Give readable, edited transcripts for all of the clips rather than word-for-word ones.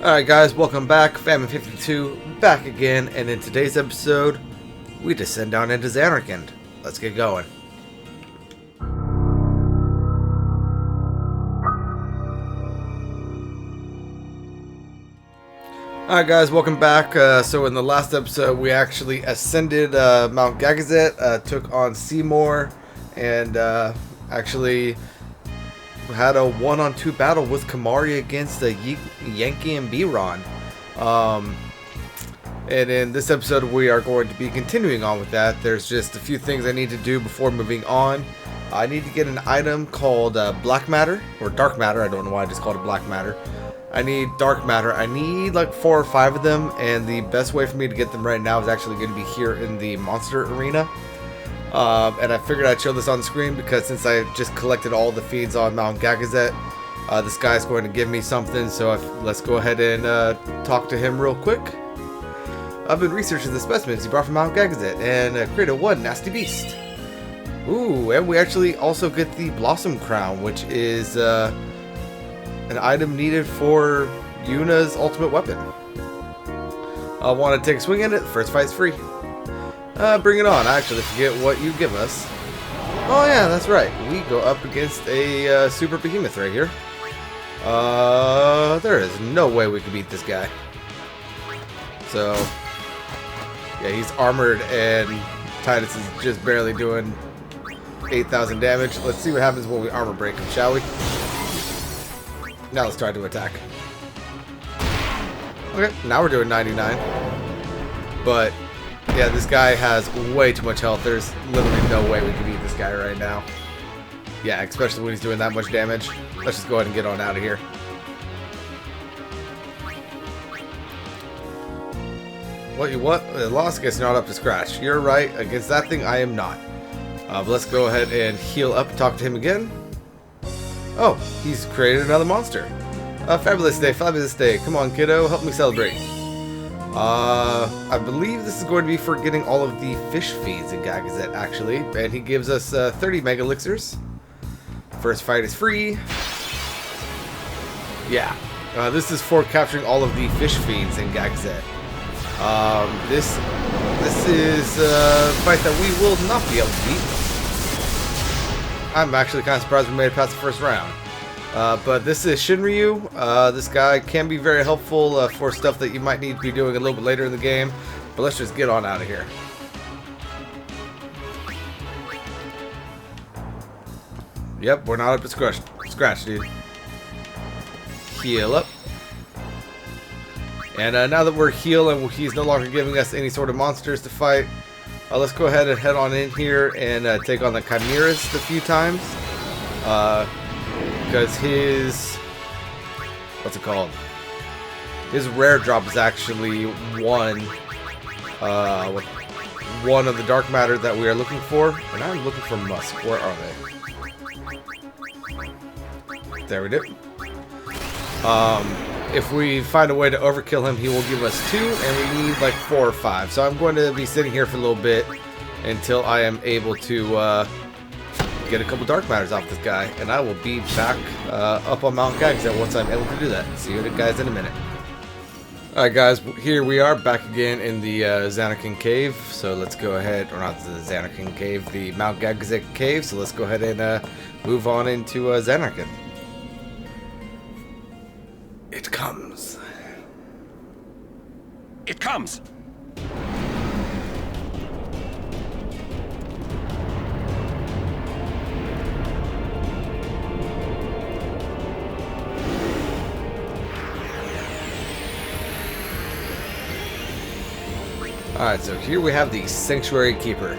Alright guys, welcome back. Famine52 back again, and in today's episode, we descend down into Zanarkand. Let's get going. Alright guys, welcome back. So in the last episode, we actually ascended Mount Gagazet, took on Seymour, and actually had a 1-on-2 battle with Kimahri against Yankee and Biron. And in this episode we are going to be continuing on with that. There's just a few things I need to do before moving on. I need to get an item called Black Matter, or Dark Matter. I don't know why I just called it Black Matter. I need Dark Matter. I need like 4 or 5 of them, and the best way for me to get them right now is actually going to be here in the monster arena. And I figured I'd show this on the screen because since I just collected all the feeds on Mount Gagazet, this guy's going to give me something, so let's go ahead and talk to him real quick. I've been researching the specimens he brought from Mount Gagazet and created one nasty beast. Ooh, and we actually also get the Blossom Crown, which is an item needed for Yuna's ultimate weapon. I want to take a swing at it. First fight's free. Bring it on. I actually forget what you give us. Oh yeah, that's right. We go up against a super behemoth right here. There is no way we can beat this guy. So, yeah, he's armored and Tidus is just barely doing 8,000 damage. Let's see what happens when we armor break him, shall we? Now let's try to attack. Okay, now we're doing 99. But yeah, this guy has way too much health. There's literally no way we can beat this guy right now. Yeah, especially when he's doing that much damage. Let's just go ahead and get on out of here. What you what? Lost gets not up to scratch. You're right. Against that thing, I am not. But let's go ahead and heal up and talk to him again. Oh, he's created another monster. Fabulous day, fabulous day. Come on, kiddo, help me celebrate. I believe this is going to be for getting all of the fish feeds in Gagazet, actually. And he gives us 30 Mega Elixirs. First fight is free. Yeah. This is for capturing all of the fish feeds in Gagazet. This is a fight that we will not be able to beat. I'm actually kind of surprised we made it past the first round. But this is Shinryu. This guy can be very helpful for stuff that you might need to be doing a little bit later in the game. But let's just get on out of here. Yep, we're not up to scratch, dude. Heal up. And now that we're healed and he's no longer giving us any sort of monsters to fight, let's go ahead and head on in here and take on the Chimeras a few times. Because his, what's it called? His rare drop is actually one of the dark matter that we are looking for. And I'm looking for Musk. Where are they? There we do. If we find a way to overkill him, he will give us 2, and we need like 4 or 5. So I'm going to be sitting here for a little bit until I am able to get a couple dark matters off this guy, and I will be back up on Mount Gagazet once I'm able to do that. See you guys in a minute. Alright guys, here we are back again in the Zanarkand Cave. So let's go ahead, or not the Zanarkand Cave, the Mount Gagazet Cave. So let's go ahead and move on into Zanarkand. It comes. It comes! Alright, so here we have the Sanctuary Keeper.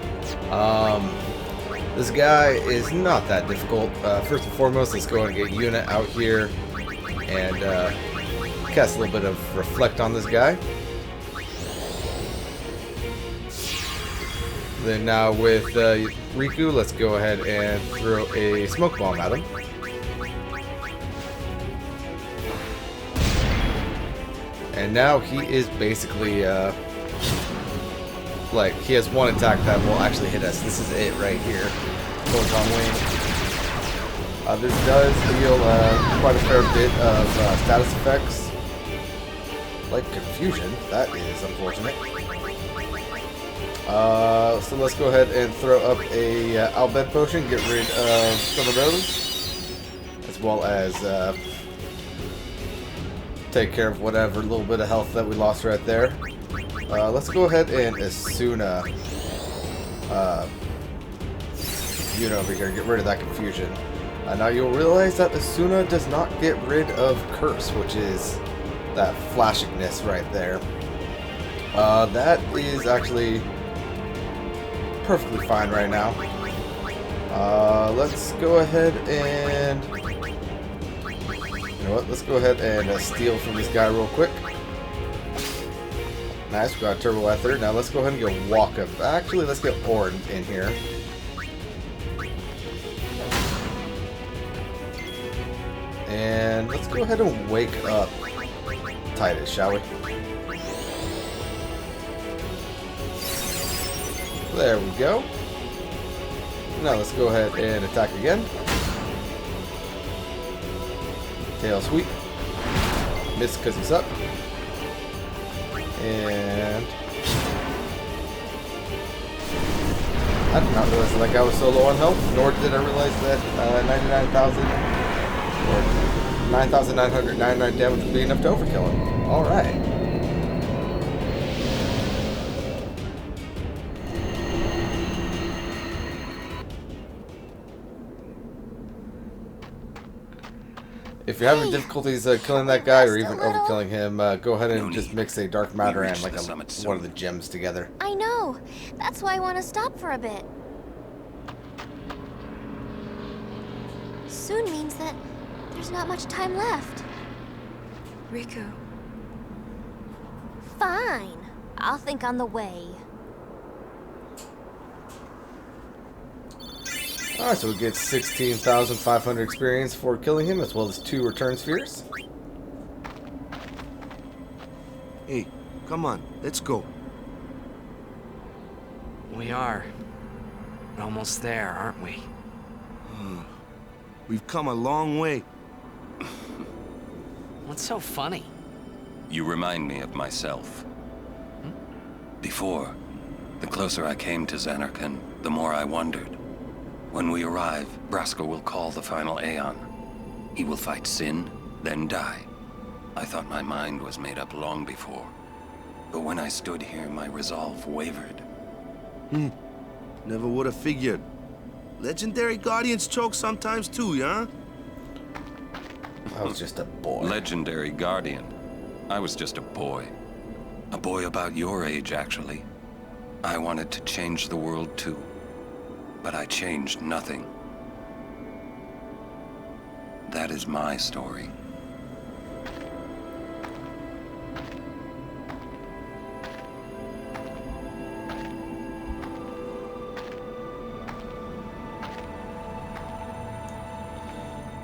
This guy is not that difficult. First and foremost, let's go and get Yuna out here and cast a little bit of Reflect on this guy. Then now with Riku, let's go ahead and throw a Smoke Bomb at him. And now he is basically like, he has one attack that will actually hit us. This is it right here. Photon Wing. This does deal quite a fair bit of status effects. like confusion. That is unfortunate. So let's go ahead and throw up a Albed potion, get rid of some of those, as well as take care of whatever little bit of health that we lost right there. Let's go ahead and Asuna Yuna over here, get rid of that confusion. Now you'll realize that Asuna does not get rid of Curse, which is that flashingness right there. That is actually perfectly fine right now. Let's go ahead and... You know what? Let's go ahead and steal from this guy real quick. Nice, we got Turbo Ether. Now let's go ahead and get Waka. Actually, let's get Orin in here. And let's go ahead and wake up Titus, shall we? There we go. Now let's go ahead and attack again. Tail sweep. Miss because he's up. And I did not realize that that guy was so low on health, nor did I realize that 99,000 or 9,999 damage would be enough to overkill him. Alright. If you're having difficulties killing that guy or even overkilling him, go ahead and just mix a dark matter and like one of the gems together. I know. That's why I want to stop for a bit. Soon means that there's not much time left. Riku. Fine. I'll think on the way. Alright, so we get 16,500 experience for killing him, as well as 2 return spheres. Hey, come on, let's go. We are. Almost there, aren't we? We've come a long way. What's so funny? You remind me of myself. Before, the closer I came to Zanarkand, the more I wondered. When we arrive, Braska will call the final Aeon. He will fight Sin, then die. I thought my mind was made up long before. But when I stood here, my resolve wavered. Never would have figured. Legendary Guardians choke sometimes too, yeah? I was just a boy. Legendary Guardian. I was just a boy. A boy about your age, actually. I wanted to change the world too. But I changed nothing. That is my story.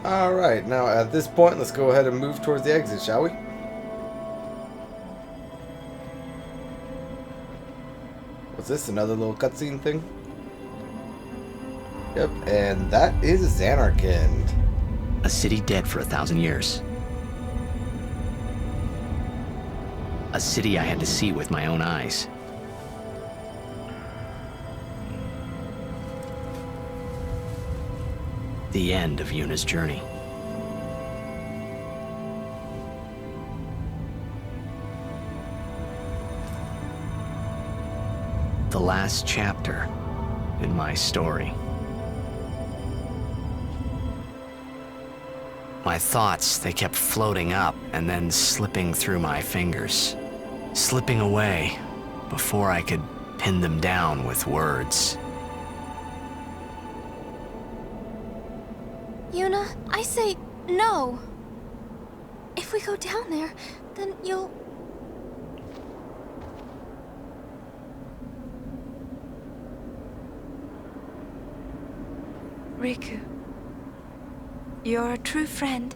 Alright, now at this point, let's go ahead and move towards the exit, shall we? What's this, another little cutscene thing? Yep, and that is Zanarkand. A city dead for 1,000 years. A city I had to see with my own eyes. The end of Yuna's journey. The last chapter in my story. My thoughts, they kept floating up and then slipping through my fingers. Slipping away before I could pin them down with words. Yuna, I say no. If we go down there, then you'll... Riku. You're a true friend,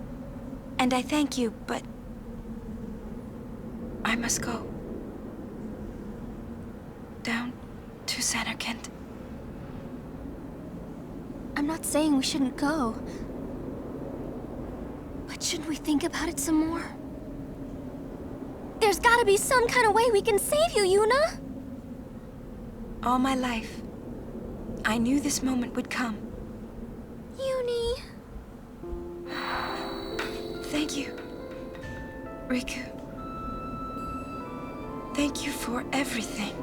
and I thank you, but I must go. Down to Zanarkand. I'm not saying we shouldn't go. But shouldn't we think about it some more? There's gotta be some kind of way we can save you, Yuna! All my life, I knew this moment would come. Uni... Thank you, Riku. Thank you for everything.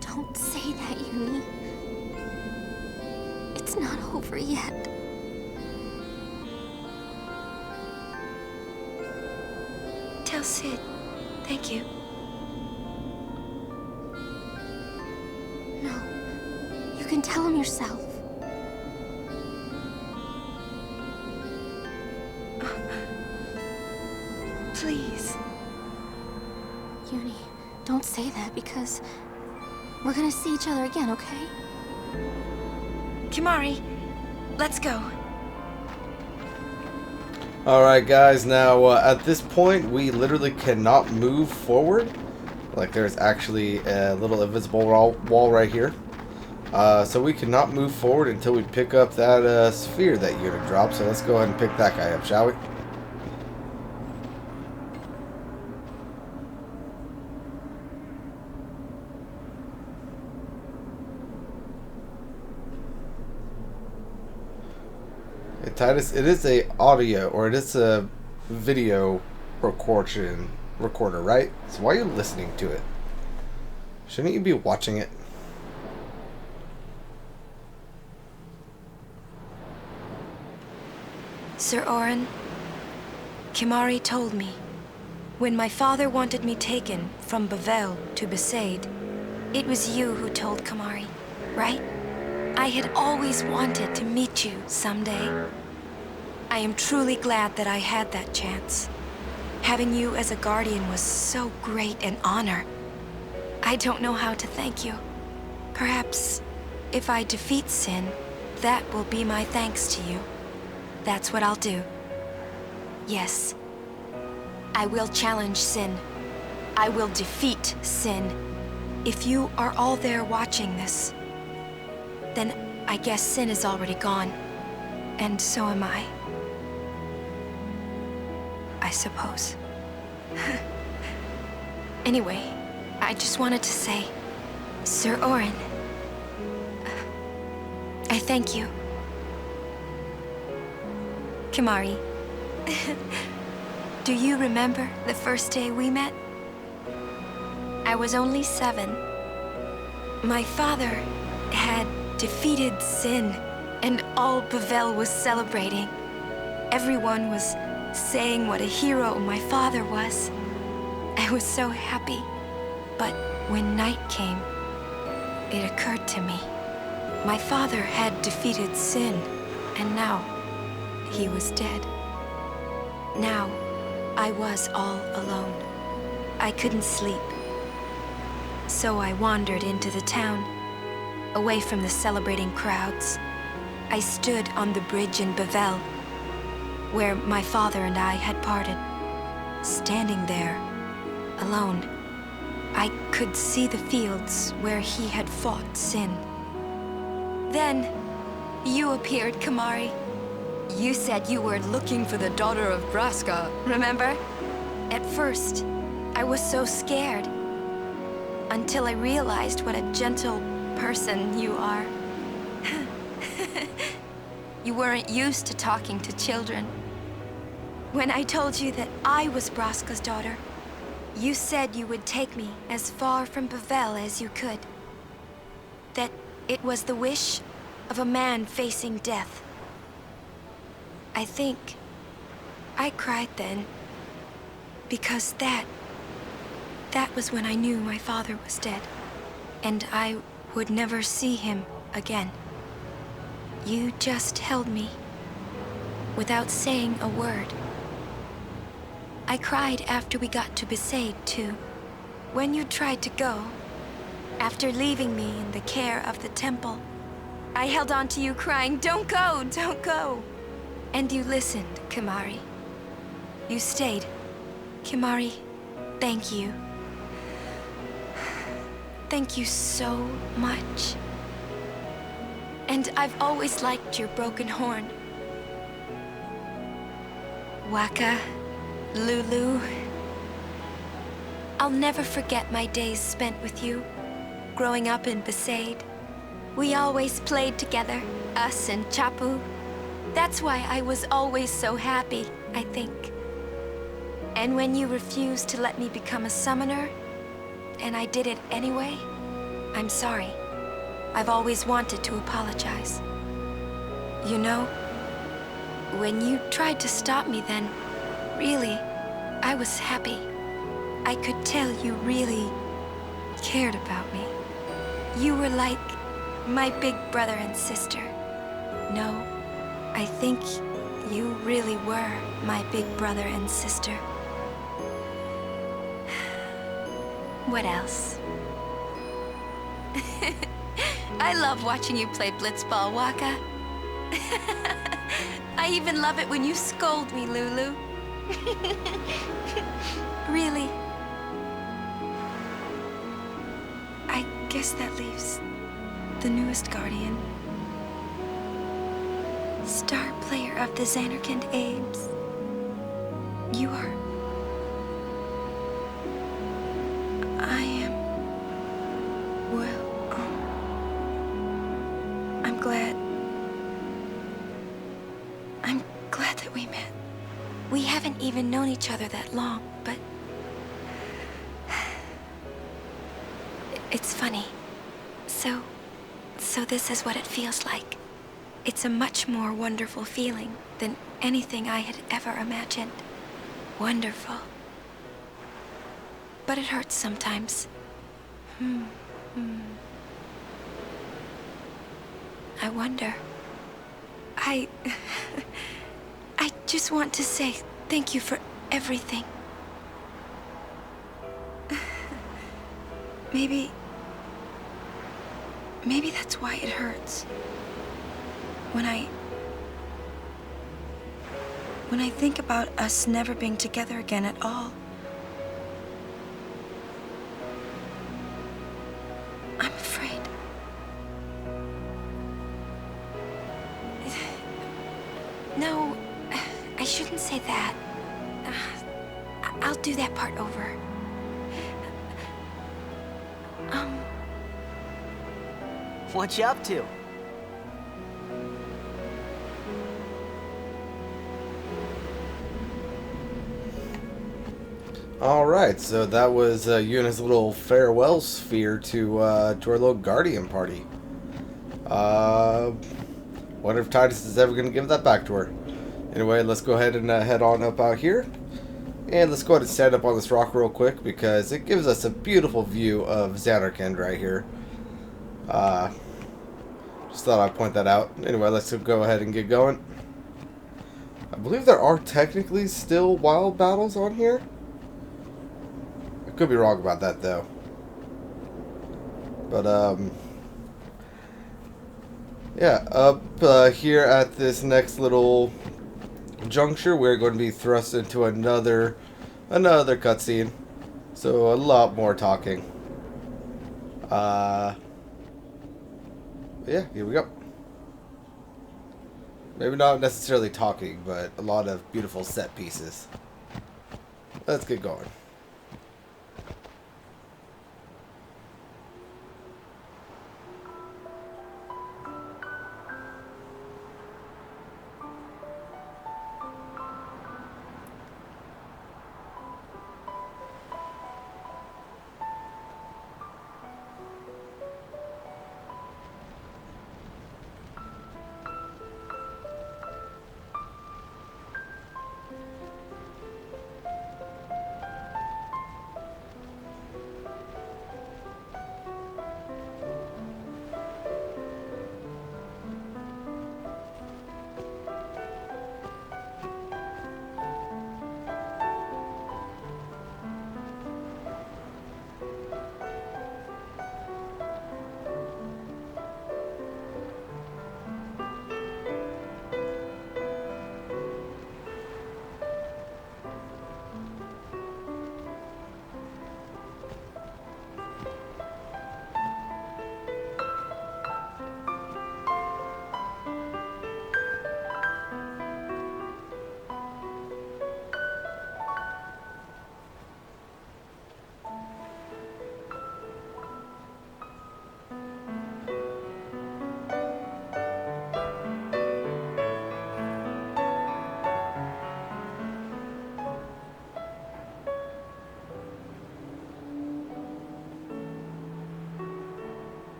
Don't say that, Uni. It's not over yet. Tell Sid, thank you. No. You can tell him yourself. Please. Uni, don't say that because we're gonna see each other again, okay? Kimahri, let's go. Alright guys, now at this point we literally cannot move forward. Like there's actually a little invisible wall right here. So we cannot move forward until we pick up that sphere that Yuna dropped. So let's go ahead and pick that guy up, shall we? Hey, Titus, it is a audio, or it is a video recorder, right? So why are you listening to it? Shouldn't you be watching it? Sir Auron, Kimahri told me, when my father wanted me taken from Bevelle to Besaid, it was you who told Kimahri, right? I had always wanted to meet you someday. I am truly glad that I had that chance. Having you as a guardian was so great an honor. I don't know how to thank you. Perhaps, if I defeat Sin, that will be my thanks to you. That's what I'll do. Yes. I will challenge Sin. I will defeat Sin. If you are all there watching this, then I guess Sin is already gone. And so am I. I suppose. Anyway, I just wanted to say, Sir Auron, I thank you. Kimahri, do you remember the first day we met? I was only 7. My father had defeated Sin, and all Bevelle was celebrating. Everyone was saying what a hero my father was. I was so happy. But when night came, it occurred to me. My father had defeated Sin, and now he was dead. Now, I was all alone. I couldn't sleep. So I wandered into the town, away from the celebrating crowds. I stood on the bridge in Bevelle, where my father and I had parted. Standing there, alone, I could see the fields where he had fought Sin. Then, you appeared, Kimahri. You said you were looking for the daughter of Braska, remember? At first, I was so scared. Until I realized what a gentle person you are. You weren't used to talking to children. When I told you that I was Braska's daughter, you said you would take me as far from Bevelle as you could. That it was the wish of a man facing death. I think I cried then, because that was when I knew my father was dead, and I would never see him again. You just held me, without saying a word. I cried after we got to Besaid, too. When you tried to go, after leaving me in the care of the temple, I held on to you crying, "Don't go, don't go!" And you listened, Kimahri. You stayed. Kimahri, thank you. Thank you so much. And I've always liked your broken horn. Waka, Lulu. I'll never forget my days spent with you, growing up in Besaid. We always played together, us and Chapu. That's why I was always so happy, I think. And when you refused to let me become a summoner, and I did it anyway, I'm sorry. I've always wanted to apologize. You know, when you tried to stop me then, really, I was happy. I could tell you really cared about me. You were like my big brother and sister. No, I think you really were my big brother and sister. What else? I love watching you play blitzball, Waka. I even love it when you scold me, Lulu. Really. I guess that leaves the newest Guardian. Star player of the Zanarkand Ames. You are... I am... Well, I'm glad... I'm glad that we met. We haven't even known each other that long, but... It's funny. So this is what it feels like. It's a much more wonderful feeling than anything I had ever imagined. Wonderful. But it hurts sometimes. I wonder. I just want to say thank you for everything. Maybe that's why it hurts. When I think about us never being together again at all. I'm afraid. No, I shouldn't say that. I'll do that part over. What you up to? Alright, so that was Yuna's little farewell sphere to our little Guardian party. Wonder if Tidus is ever going to give that back to her. Anyway, let's go ahead and head on up out here. And let's go ahead and stand up on this rock real quick because it gives us a beautiful view of Zanarkand right here. Just thought I'd point that out. Anyway, let's go ahead and get going. I believe there are technically still wild battles on here. I could be wrong about that though. But yeah, up here at this next little juncture, we're going to be thrust into another cutscene. So a lot more talking. Yeah, here we go. Maybe not necessarily talking, but a lot of beautiful set pieces. Let's get going.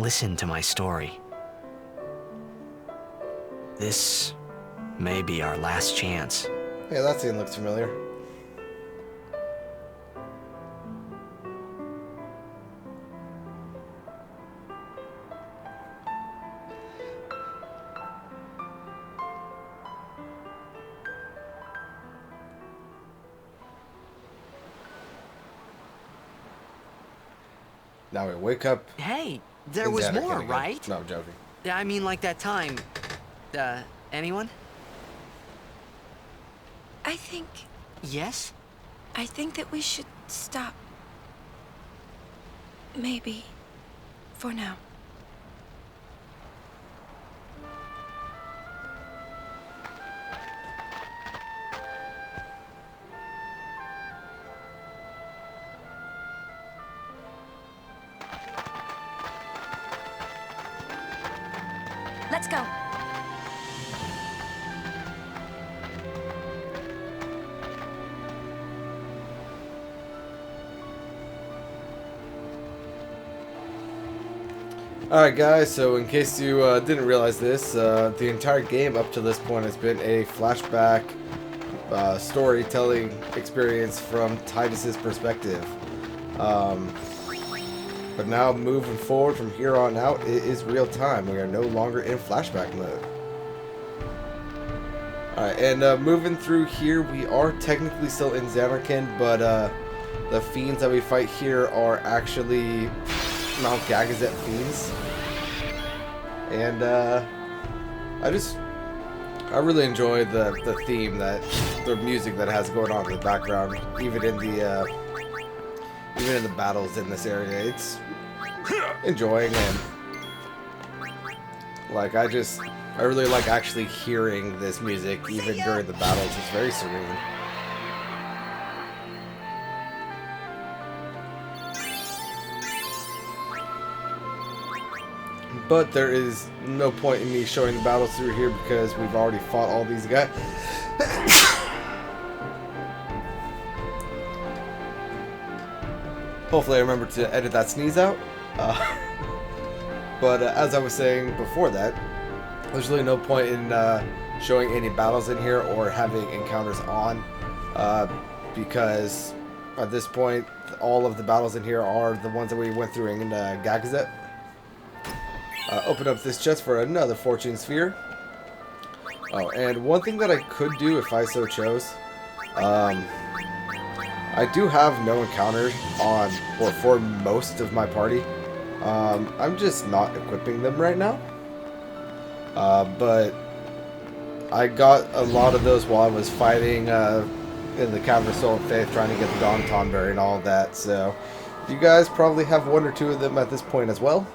listen to my story. This may be our last chance. Hey, that scene looks familiar. Now we wake up. Hey, there in was Xanarkand more, again. right? No, I'm joking. Yeah, I mean, like that time. Anyone? I think Yes? that we should stop. Maybe. For now. Let's go. Alright guys, so in case you didn't realize this, the entire game up to this point has been a flashback storytelling experience from Tidus's perspective. But now moving forward from here on out, it is real time. We are no longer in flashback mode. Alright, and moving through here, we are technically still in Xanarkand, but the fiends that we fight here are actually Mount Gagazet fiends. And I really enjoy the theme, the music that has going on in the background, even in the battles in this area. It's enjoying, and like I really like actually hearing this music even during the battles. It's very serene. But there is no point in me showing the battles through here because we've already fought all these guys. Hopefully I remember to edit that sneeze out. But as I was saying before that, there's really no point in showing any battles in here or having encounters on, because at this point all of the battles in here are the ones that we went through in Gagazet. Open up this chest for another fortune sphere. Oh, and one thing that I could do if I so chose, I do have no encounters on, or for most of my party. I'm just not equipping them right now. But I got a lot of those while I was fighting in the Cavern of Soul and Faith, trying to get the Dawn Tonberry and all of that. So you guys probably have one or two of them at this point as well.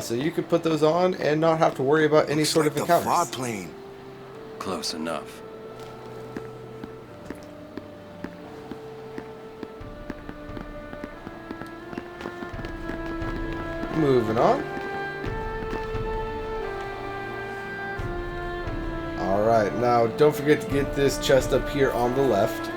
So you could put those on and not have to worry about any sort of encounters. The far plane. Close enough. Moving on. Alright, now don't forget to get this chest up here on the left.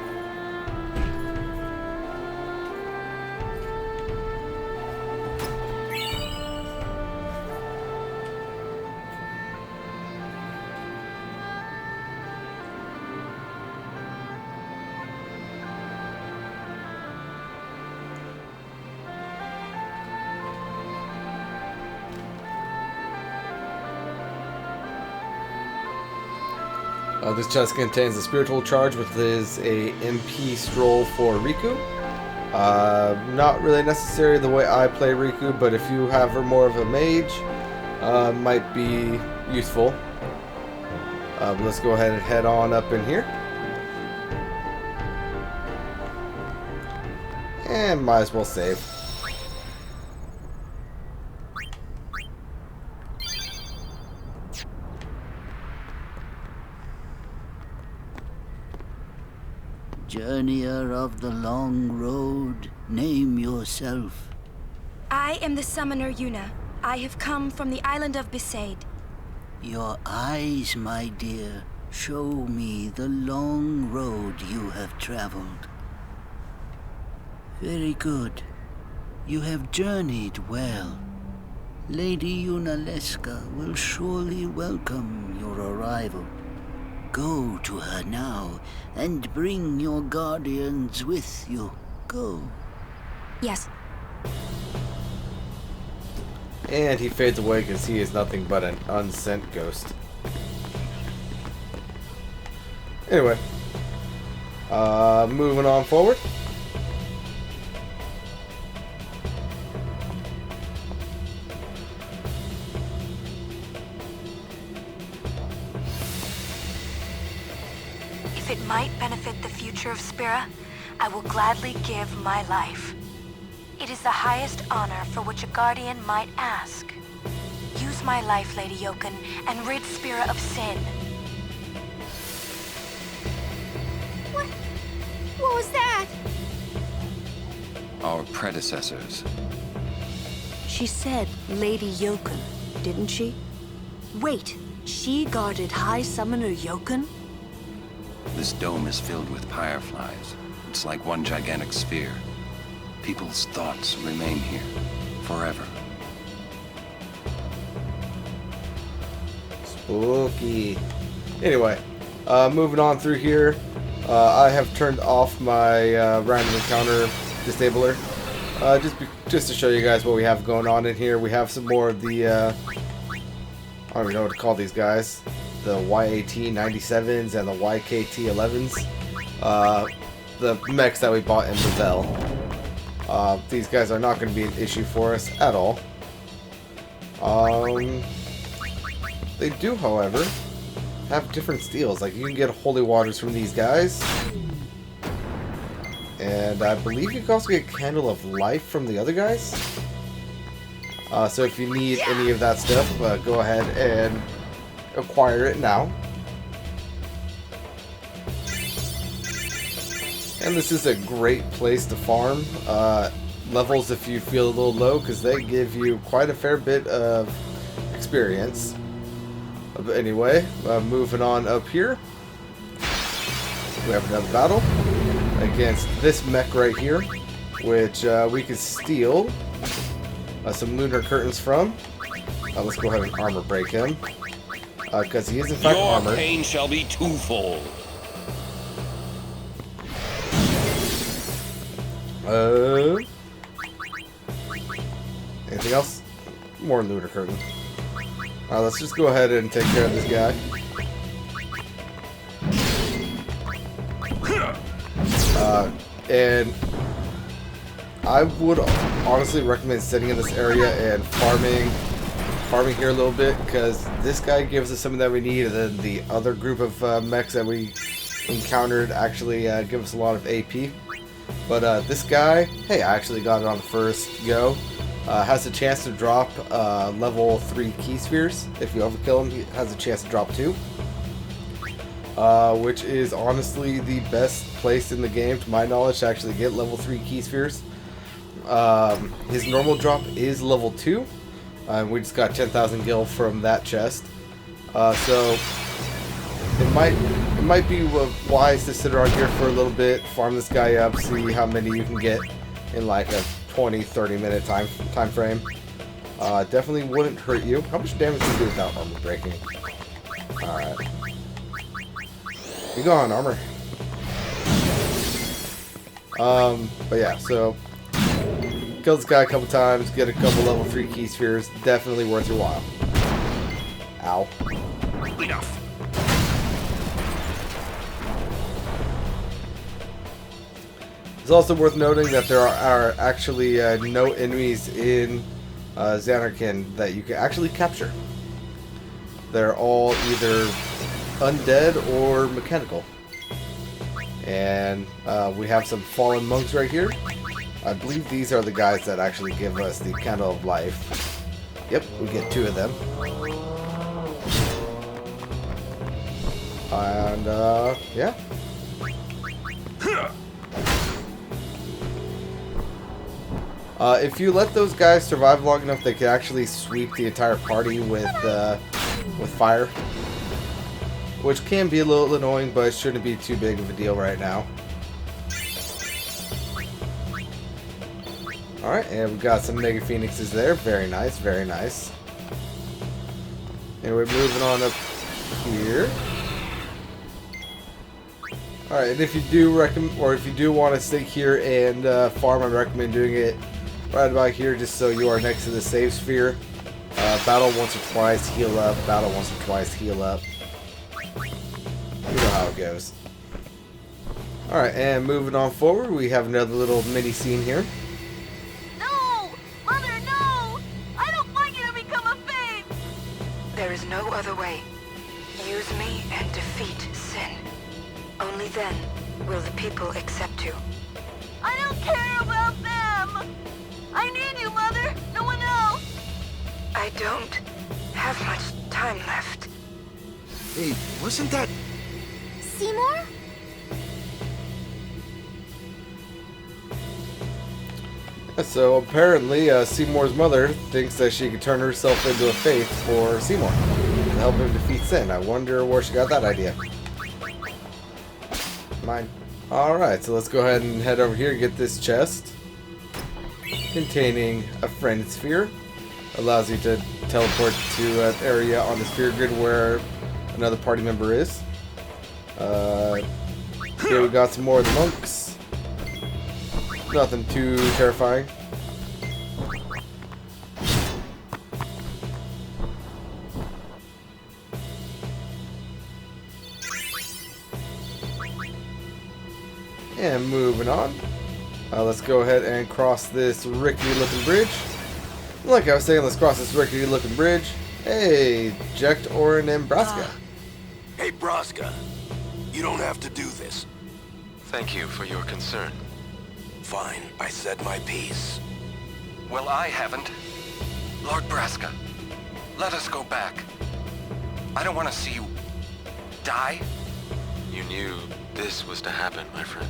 This chest contains a spiritual charge, which is a MP scroll for Riku. Not really necessary the way I play Riku, but if you have her more of a mage, might be useful. But let's go ahead and head on up in here. And might as well save. Journeyer of the long road, name yourself. I am the summoner Yuna. I have come from the island of Besaid. Your eyes, my dear, show me the long road you have traveled. Very good. You have journeyed well. Lady Yunalesca will surely welcome your arrival. Go to her now and bring your guardians with you. Go. Yes. And he fades away because he is nothing but an unsent ghost. Anyway, moving on forward. If it might benefit the future of Spira, I will gladly give my life. It is the highest honor for which a guardian might ask. Use my life, Lady Yoken, and rid Spira of sin. What was that? Our predecessors. She said Lady Yoken, didn't she? Wait, she guarded High Summoner Yoken? This dome is filled with fireflies. It's like one gigantic sphere. People's thoughts remain here, forever. Spooky. Anyway, moving on through here. I have turned off my random encounter disabler. Just to show you guys what we have going on in here. We have some more of the, I don't even know what to call these guys. The YAT-97s and the YKT-11s. The mechs that we bought in Bavel. These guys are not going to be an issue for us at all. They do, however, have different steals. Like, you can get holy waters from these guys. And I believe you can also get Candle of Life from the other guys. So if you need any of that stuff, go ahead and acquire it now. And this is a great place to farm levels if you feel a little low, because they give you quite a fair bit of experience. But anyway, moving on up here, we have another battle against this mech right here, which we can steal some lunar curtains from. Let's go ahead and armor break him, because he is in fact armored. Your pain shall be twofold. Anything else? More lunar curtain. Let's just go ahead and take care of this guy. And I would honestly recommend sitting in this area and farming here a little bit, because this guy gives us something that we need, and then the other group of mechs that we encountered actually give us a lot of AP. But this guy, hey, I actually got it on the first go. Has a chance to drop level 3 key spheres. If you overkill him, he has a chance to drop 2. Which is honestly the best place in the game, to my knowledge, to actually get level 3 key spheres. His normal drop is level 2. We just got 10,000 gil from that chest. So it might be wise to sit around here for a little bit, farm this guy up, see how many you can get in like a 20-30 minute time frame. Definitely wouldn't hurt you. How much damage do you do without armor breaking? Alright. Be gone, armor. But yeah, so kill this guy a couple times, get a couple level 3 key spheres, definitely worth your while. Ow. Enough. It's also worth noting that there are actually no enemies in Zanarkand that you can actually capture. They're all either undead or mechanical. And we have some fallen monks right here. I believe these are the guys that actually give us the Candle of Life. Yep, we get 2 of them. And yeah. If you let those guys survive long enough, they can actually sweep the entire party with fire, which can be a little annoying, but it shouldn't be too big of a deal right now. Alright, and we've got some Mega Phoenixes there. Very nice, very nice. And we're moving on up here. Alright, and if you do want to stay here and farm, I recommend doing it right about here, just so you are next to the save sphere. Battle once or twice, heal up. Battle once or twice, heal up. You know how it goes. Alright, and moving on forward, we have another little mini scene here. No! Mother, no! I don't want you to become a Faith! There is no other way. Use me and defeat sin. Only then will the people accept you. I don't care about them! I need you, Mother! No one else! I don't have much time left. Hey, wasn't that... Seymour? So apparently, Seymour's mother thinks that she could turn herself into a Faith for Seymour to help him defeat sin. I wonder where she got that idea. Mine. Alright, so let's go ahead and head over here and get this chest containing a friend sphere. Allows you to teleport to an area on the sphere grid where another party member is. Here we got some more of the monks. Nothing too terrifying. And moving on. Let's go ahead and cross this rickety looking bridge. Like I was saying, let's cross this rickety looking bridge. Hey, Jecht, Auron, and Braska. Hey, Braska. You don't have to do this. Thank you for your concern. Fine, I said my piece. Well, I haven't. Lord Braska, let us go back. I don't want to see you die. You knew this was to happen, my friend.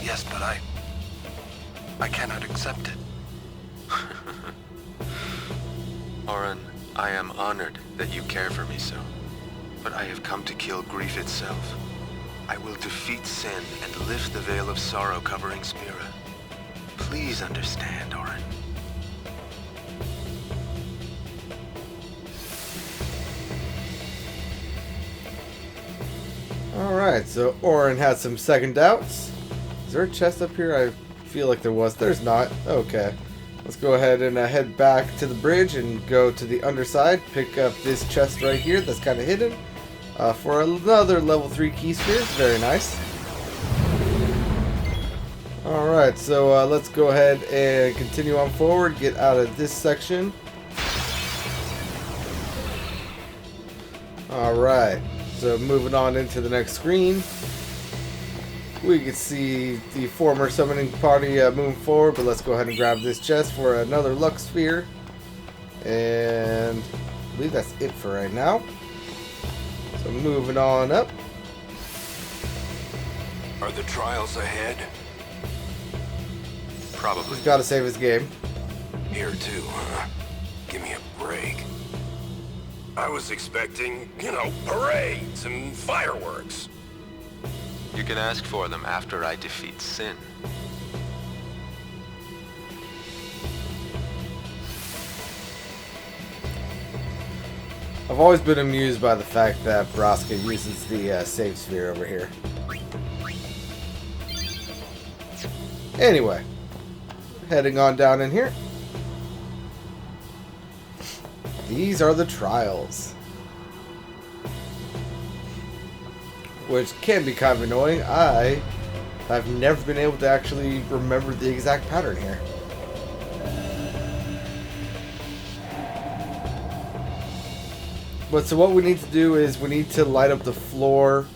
Yes, but I cannot accept it. Auron, I am honored that you care for me so. But I have come to kill grief itself. I will defeat sin and lift the veil of sorrow covering Spira. Please understand, Auron. Alright, so Auron had some second doubts. Is there a chest up here? I feel like there was. There's not. Okay. Let's go ahead and head back to the bridge and go to the underside. Pick up this chest right here that's kind of hidden. For another level 3 key sphere. Very nice. Alright, so let's go ahead and continue on forward. Get out of this section. Alright, so moving on into the next screen. We can see the former summoning party moving forward, but let's go ahead and grab this chest for another Lux Sphere. And I believe that's it for right now. So moving on up. Are the trials ahead? Probably. He's got to save his game. Here too, huh? Give me a break. I was expecting, parades and fireworks. You can ask for them after I defeat sin. I've always been amused by the fact that Braska uses the save sphere over here. Anyway, heading on down in here. These are the trials. Which can be kind of annoying. I've never been able to actually remember the exact pattern here. But so what we need to do is we need to light up the floor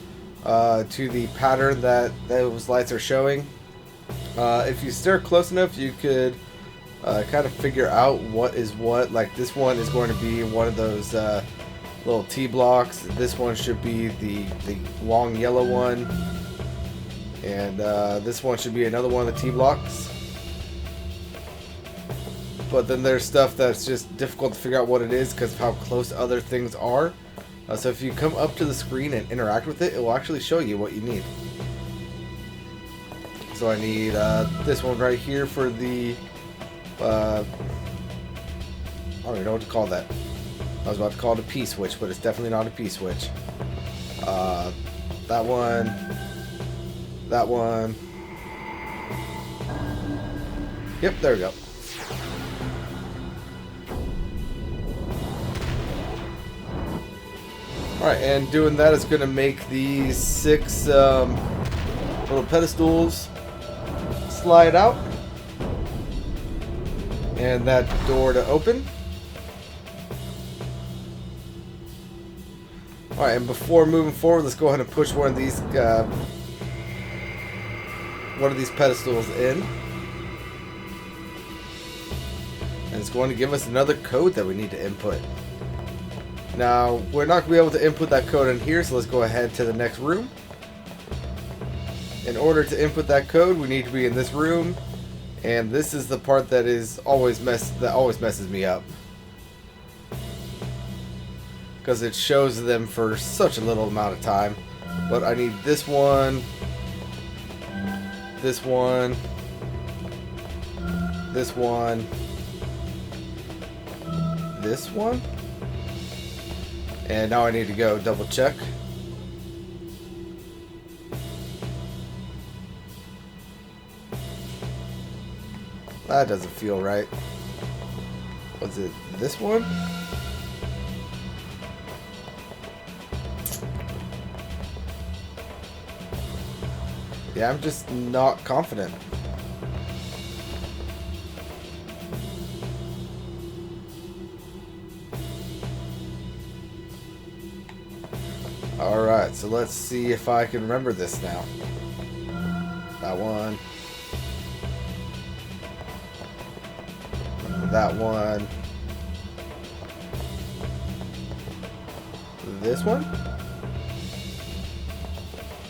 to the pattern that those lights are showing. If you stare close enough, you could kind of figure out what is what. Like this one is going to be one of those little T blocks. This one should be the long yellow one. And this one should be another one of the T blocks. But then there's stuff that's just difficult to figure out what it is because of how close other things are. So if you come up to the screen and interact with it, it will actually show you what you need. So I need this one right here for the I don't even know what to call that. I was about to call it a P-switch, but it's definitely not a P-switch. That one. That one. Yep, there we go. Alright, and doing that is going to make these 6 little pedestals slide out. And that door to open. Alright, and before moving forward, let's go ahead and push one of these pedestals in. And it's going to give us another code that we need to input. Now, we're not going to be able to input that code in here, so let's go ahead to the next room. In order to input that code, we need to be in this room, and this is the part that always messes me up. Because it shows them for such a little amount of time. But I need this one, this one, this one, this one. And now I need to go double check. That doesn't feel right. Was it this one? Yeah, I'm just not confident. Alright, so let's see if I can remember this now. That one. That one. This one.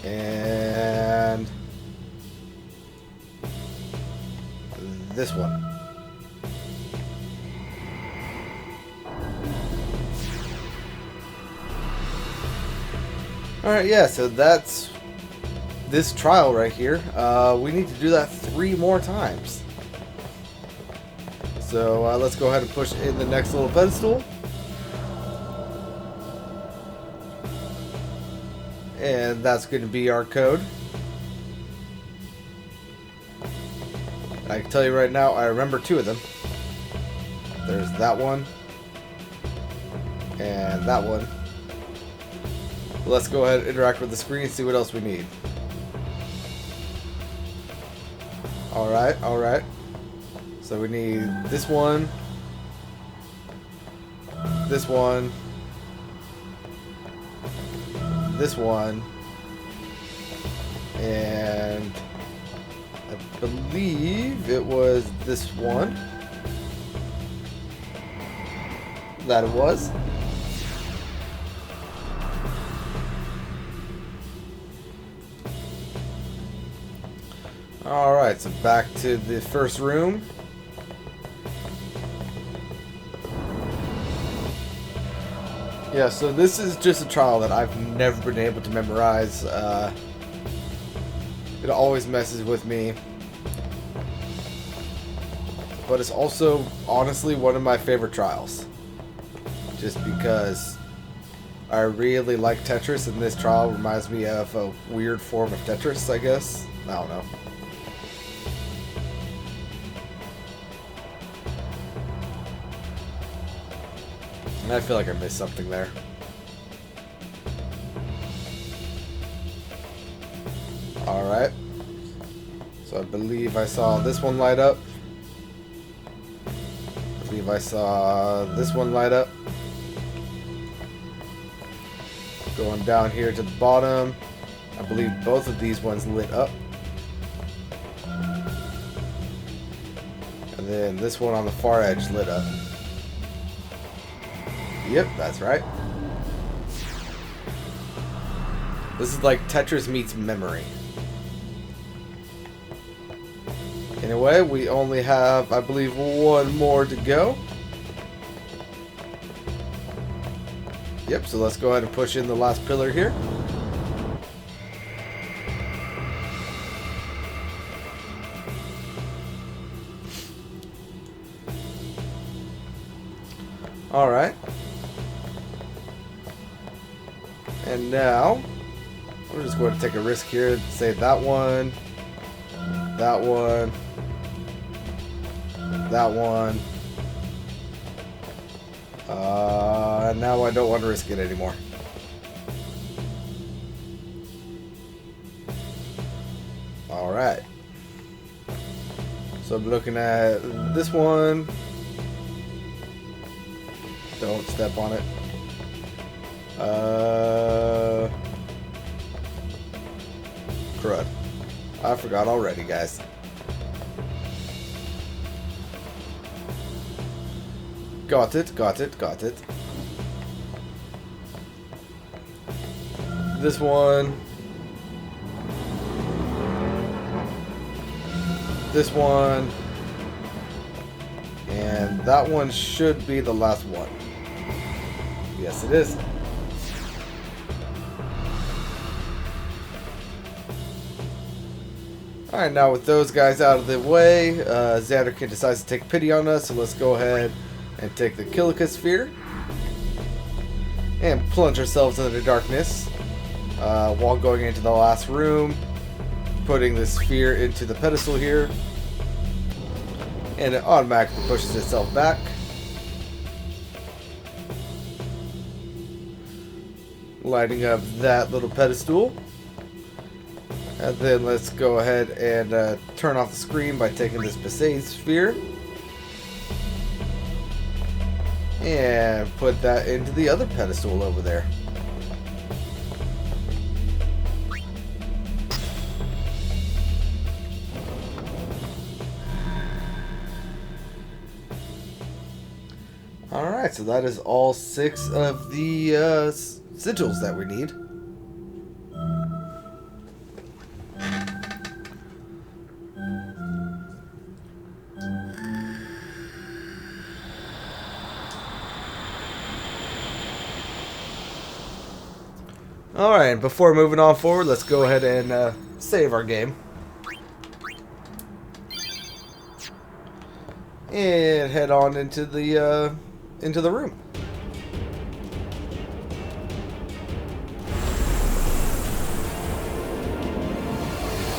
And this one. Alright, yeah, so that's this trial right here. We need to do that 3 more times. So let's go ahead and push in the next little pedestal. And that's going to be our code. I can tell you right now, I remember 2 of them. There's that one. And that one. Let's go ahead and interact with the screen and see what else we need. Alright, alright. So we need this one. This one. This one. And I believe it was this one. That it was. Alright, so back to the first room. Yeah, so this is just a trial that I've never been able to memorize. It always messes with me. But it's also, honestly, one of my favorite trials. Just because I really like Tetris, and this trial reminds me of a weird form of Tetris, I guess. I don't know. And I feel like I missed something there. Alright. So I believe I saw this one light up. I believe I saw this one light up. Going down here to the bottom. I believe both of these ones lit up. And then this one on the far edge lit up. Yep, that's right. This is like Tetris meets memory. Anyway, we only have, I believe, 1 more to go. Yep, so let's go ahead and push in the last pillar here. Alright. And now, we're just going to take a risk here. Say that one. That one. That one. Now I don't want to risk it anymore. Alright. So I'm looking at this one. Don't step on it. Crud. I forgot already, guys. Got it, got it, got it. This one. This one. And that one should be the last one. Yes, it is. Alright, now with those guys out of the way, Zanarkand decides to take pity on us, so let's go ahead and take the Kilika Sphere and plunge ourselves into the darkness while going into the last room, putting the sphere into the pedestal here, and it automatically pushes itself back. Lighting up that little pedestal. And then let's go ahead and turn off the screen by taking this Besaid sphere and put that into the other pedestal over there. Alright, so that is all 6 of the sigils that we need. Alright, before moving on forward, let's go ahead and save our game. And head on into the room.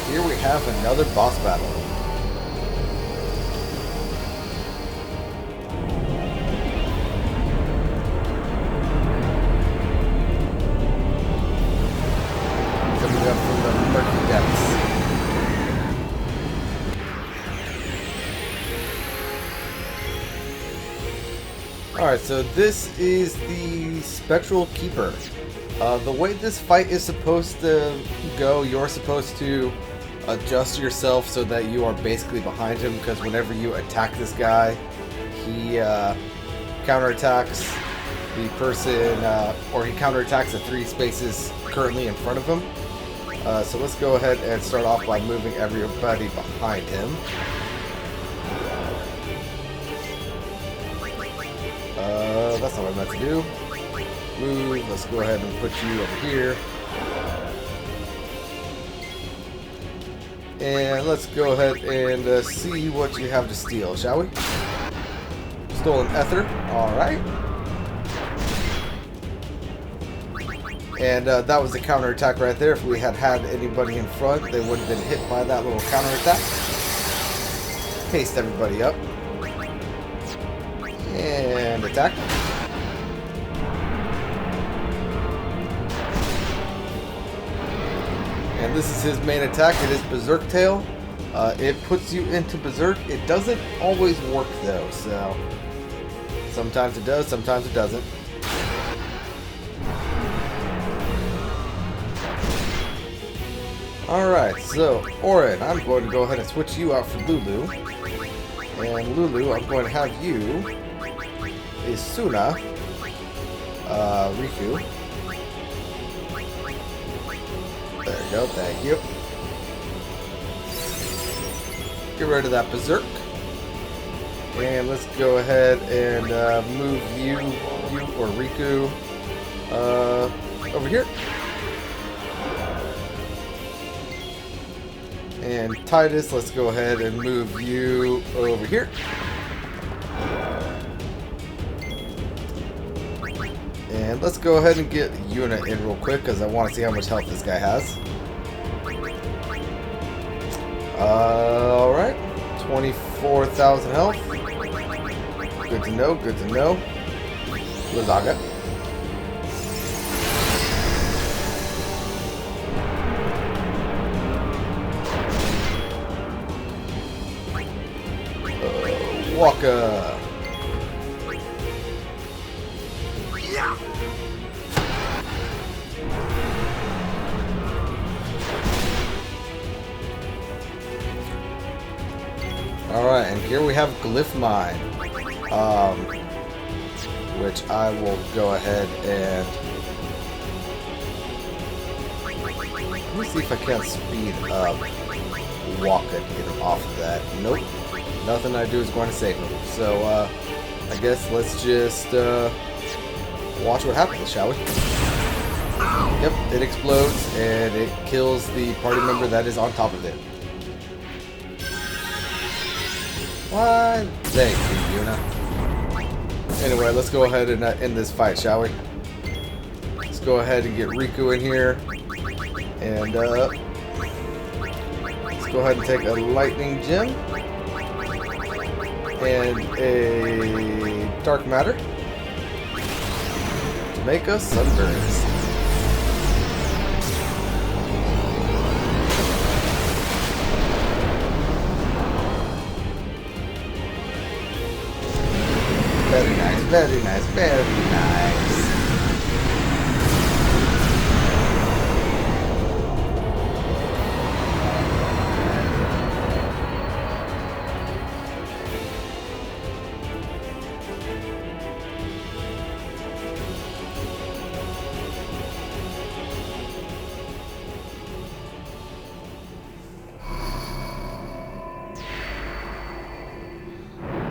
Here we have another boss battle. Coming up from the murky depths. Alright, so this is the Spectral Keeper. The way this fight is supposed to go, you're supposed to adjust yourself so that you are basically behind him, because whenever you attack this guy, he counterattacks the person, or he counterattacks the 3 spaces currently in front of him. So let's go ahead and start off by moving everybody behind him. That's not what I meant to do. Move, let's go ahead and put you over here. And let's go ahead and see what you have to steal, shall we? Stolen Ether, alright. And that was the counterattack right there. If we had had anybody in front, they would have been hit by that little counterattack. Haste everybody up. And attack. And this is his main attack. It is Berserk Tail. It puts you into Berserk. It doesn't always work though, so sometimes it does, sometimes it doesn't. Alright, so Auron, I'm going to go ahead and switch you out for Lulu. And Lulu, I'm going to have you is Suna, Riku. There you go, thank you. Get rid of that Berserk. And let's go ahead and move you or Riku over here. And Tidus, let's go ahead and move you over here. And let's go ahead and get Yuna in real quick because I want to see how much health this guy has. Alright. 24,000 health. Good to know, good to know. Lazaga. Waka. Alright, and here we have Glyph Mine. Which I will go ahead and... Let me see if I can't speed up Waka to get him off of that. Nope. Nothing I do is going to save him. So, I guess let's just watch what happens, shall we? Yep, it explodes and it kills the party member that is on top of it. What? Thank you, Yuna. Anyway, let's go ahead and end this fight, shall we? Let's go ahead and get Riku in here. And, let's go ahead and take a lightning gem. And a dark matter. To make us sunburns. Very nice, very nice, very nice.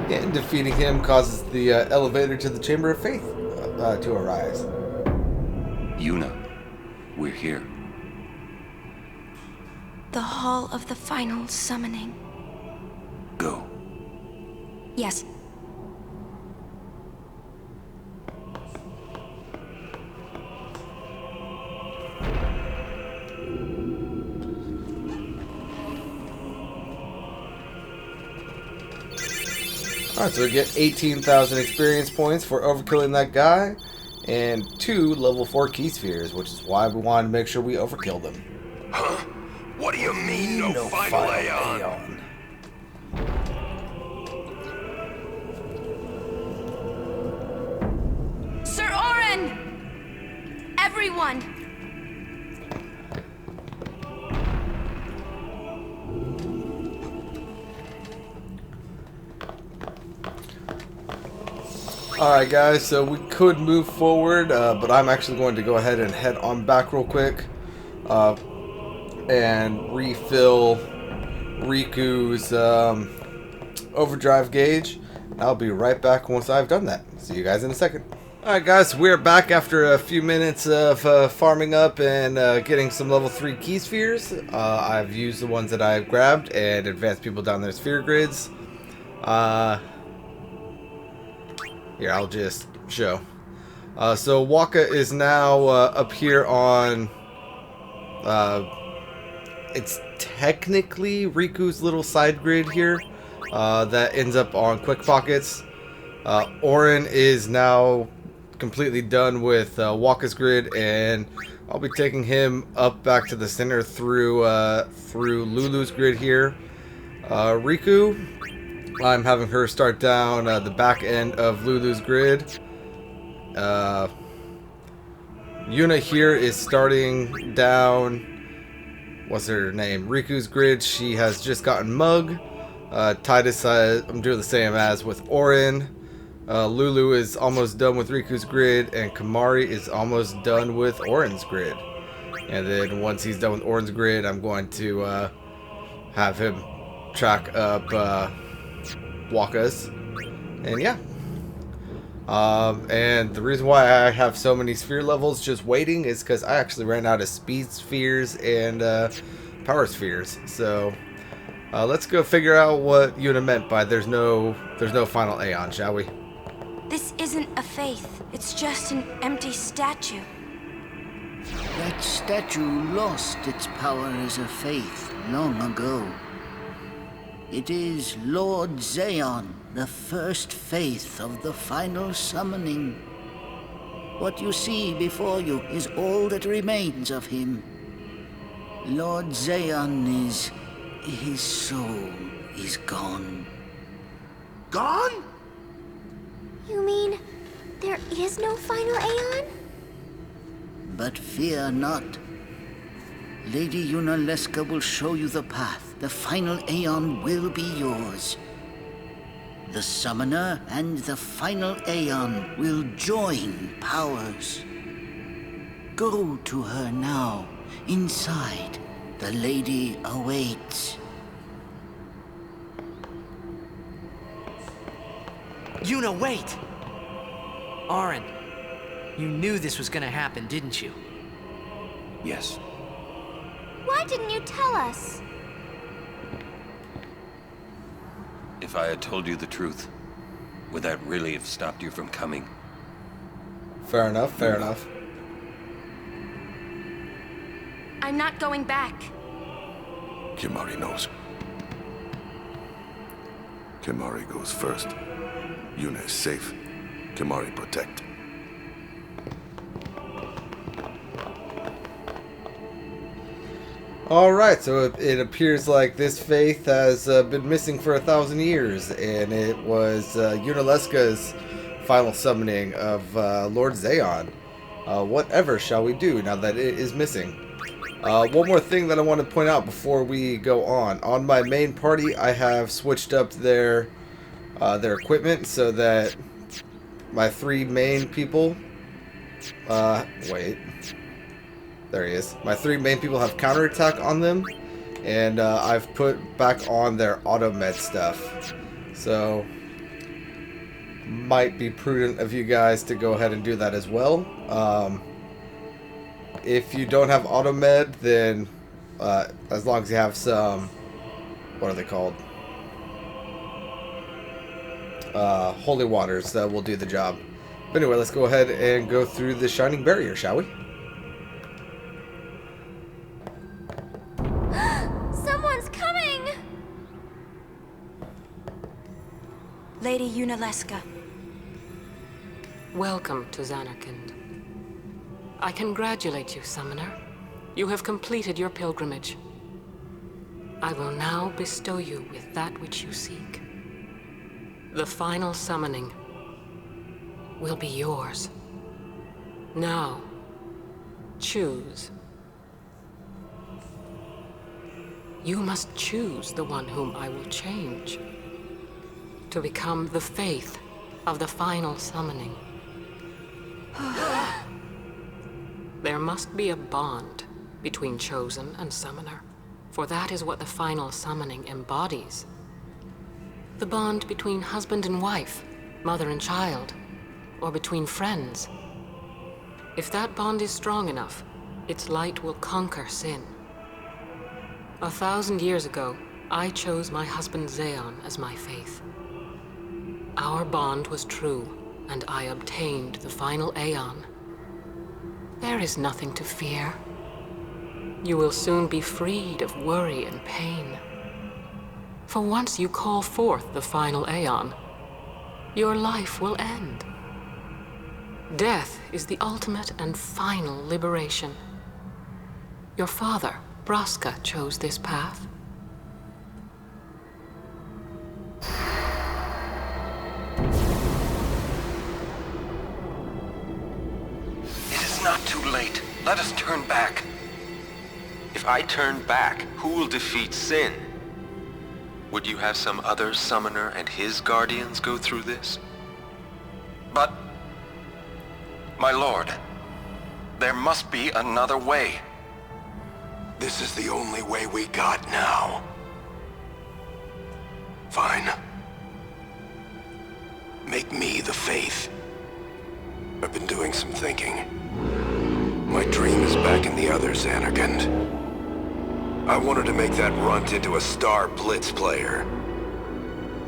And defeating him causes the elevator to the Chamber of Faith to arise. Yuna, we're here. The Hall of the Final Summoning. Go. Yes. Alright, so we get 18,000 experience points for overkilling that guy, and 2 level 4 key spheres, which is why we wanted to make sure we overkilled them. Huh? What do you mean, no final Aeon? Sir Auron! Everyone! Alright guys, so we could move forward, but I'm actually going to go ahead and head on back real quick and refill Riku's overdrive gauge. I'll be right back once I've done that. See you guys in a second. Alright guys, we're back after a few minutes of farming up and getting some level 3 key spheres. I've used the ones that I've grabbed and advanced people down their sphere grids. Here, I'll just show. So Waka is now up here on... it's technically Riku's little side grid here. That ends up on Quick Pockets. Auron is now completely done with Waka's grid, and I'll be taking him up back to the center through Lulu's grid here. Riku, I'm having her start down the back end of Lulu's grid. Yuna here is starting down, what's her name, Riku's grid. She has just gotten Mug. Titus, I'm doing the same as with Auron. Lulu is almost done with Riku's grid, and Kimahri is almost done with Auron's grid. And then once he's done with Auron's grid, I'm going to have him track up Waka's, and yeah. And the reason why I have so many sphere levels just waiting is because I actually ran out of speed spheres and power spheres. So let's go figure out what Yuna meant by there's no final Aeon, shall we? This isn't isn't a faith. It's just an empty statue. That statue lost its power as a faith long ago. It is Lord Zeon, the first faith of the final summoning. What you see before you is all that remains of him. Lord Zeon is... his soul is gone. Gone? You mean there is no final Aeon? But fear not. Lady Yunalesca will show you the path. The final Aeon will be yours. The Summoner and the final Aeon will join powers. Go to her now. Inside, the lady awaits. Yuna, wait! Auron, you knew this was gonna happen, didn't you? Yes. Why didn't you tell us? If I had told you the truth, would that really have stopped you from coming? Fair enough, fair enough. I'm not going back. Kimahri knows. Kimahri goes first. Yuna is safe. Kimahri protect. Alright, so it appears like this faith has been missing for 1,000 years, and it was Yunalesca's final summoning of Lord Zeon. Whatever shall we do now that it is missing? One more thing that I want to point out before we go on. On my main party, I have switched up their equipment so that my 3 main people... wait... There he is. My 3 main people have counterattack on them, and I've put back on their auto med stuff. So, might be prudent of you guys to go ahead and do that as well. If you don't have auto med, then as long as you have some, what are they called? Holy waters, that will do the job. But anyway, let's go ahead and go through the Shining Barrier, shall we? Lady Yunalesca. Welcome to Zanarkand. I congratulate you, Summoner. You have completed your pilgrimage. I will now bestow you with that which you seek. The final summoning will be yours. Now, choose. You must choose the one whom I will change to become the faith of the final summoning. There must be a bond between Chosen and Summoner, for that is what the final summoning embodies. The bond between husband and wife, mother and child, or between friends. If that bond is strong enough, its light will conquer sin. 1,000 years ago, I chose my husband Zeon as my faith. Our bond was true, and I obtained the final Aeon. There is nothing to fear. You will soon be freed of worry and pain. For once you call forth the final Aeon, your life will end. Death is the ultimate and final liberation. Your father, Braska, chose this path. Not too late. Let us turn back. If I turn back, who will defeat Sin? Would you have some other summoner and his guardians go through this? But... my lord, there must be another way. This is the only way we got now. Fine. Make me the faith. I've been doing some thinking. My dream is back in the other Zanarkand. I wanted to make that runt into a star blitz player.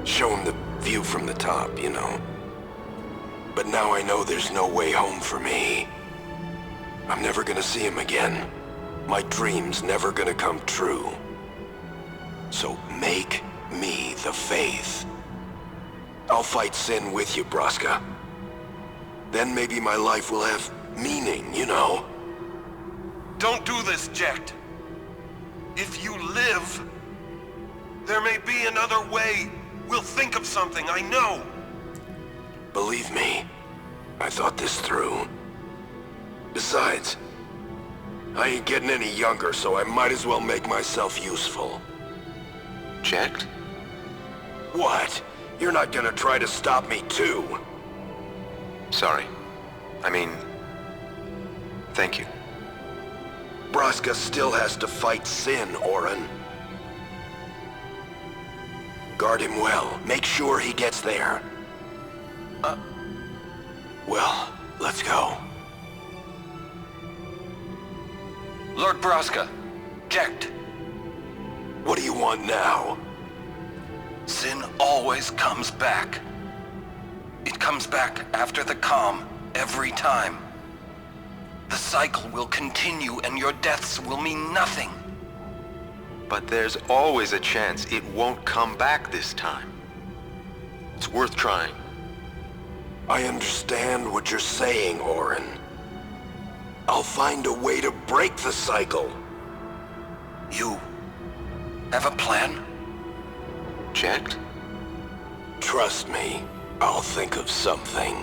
Show him the view from the top, you know. But now I know there's no way home for me. I'm never gonna see him again. My dream's never gonna come true. So make me the Faith. I'll fight sin with you, Braska. Then maybe my life will have meaning, you know? Don't do this, Jecht. If you live, there may be another way. We'll think of something, I know. Believe me, I thought this through. Besides, I ain't getting any younger, so I might as well make myself useful. Jecht? What? You're not gonna try to stop me too? Sorry. I mean, thank you. Braska still has to fight sin, Orin. Guard him well. Make sure he gets there. Well, let's go. Lord Braska, Jecht. What do you want now? Sin always comes back. It comes back after the calm, every time. The cycle will continue and your deaths will mean nothing. But there's always a chance it won't come back this time. It's worth trying. I understand what you're saying, Orin. I'll find a way to break the cycle. You have a plan? Jecht? Trust me, I'll think of something.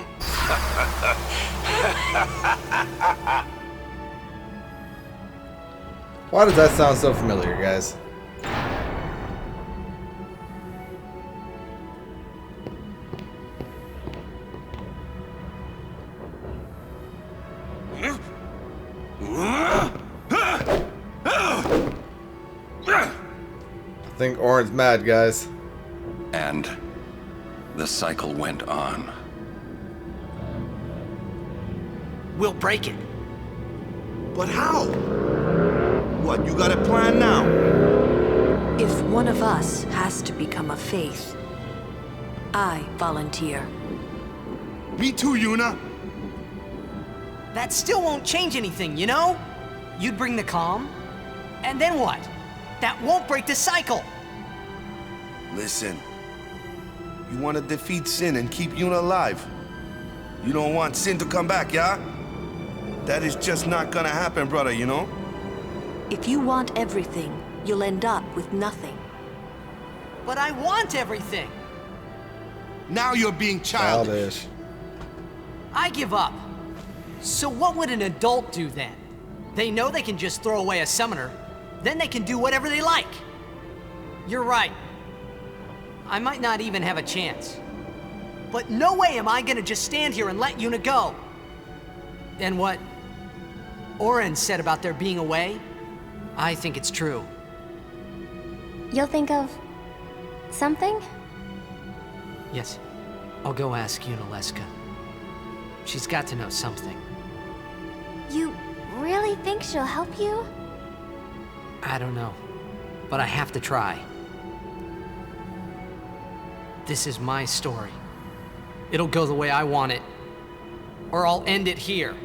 Why does that sound so familiar, guys? I think Orin's mad, guys. And the cycle went on. We'll break it. But how? What, you got a plan now? If one of us has to become a Faith, I volunteer. Me too, Yuna. That still won't change anything, you know? You'd bring the calm, and then what? That won't break the cycle! Listen. You want to defeat Sin and keep Yuna alive. You don't want Sin to come back, yeah? That is just not gonna happen, brother, you know? If you want everything, you'll end up with nothing. But I want everything! Now you're being childish. I give up. So what would an adult do then? They know they can just throw away a summoner, then they can do whatever they like. You're right. I might not even have a chance. But no way am I gonna just stand here and let Yuna go. And what Orin said about there being a way, I think it's true. You'll think of something? Yes, I'll go ask Yuna Leska. She's got to know something. You really think she'll help you? I don't know, but I have to try. This is my story. It'll go the way I want it, or I'll end it here.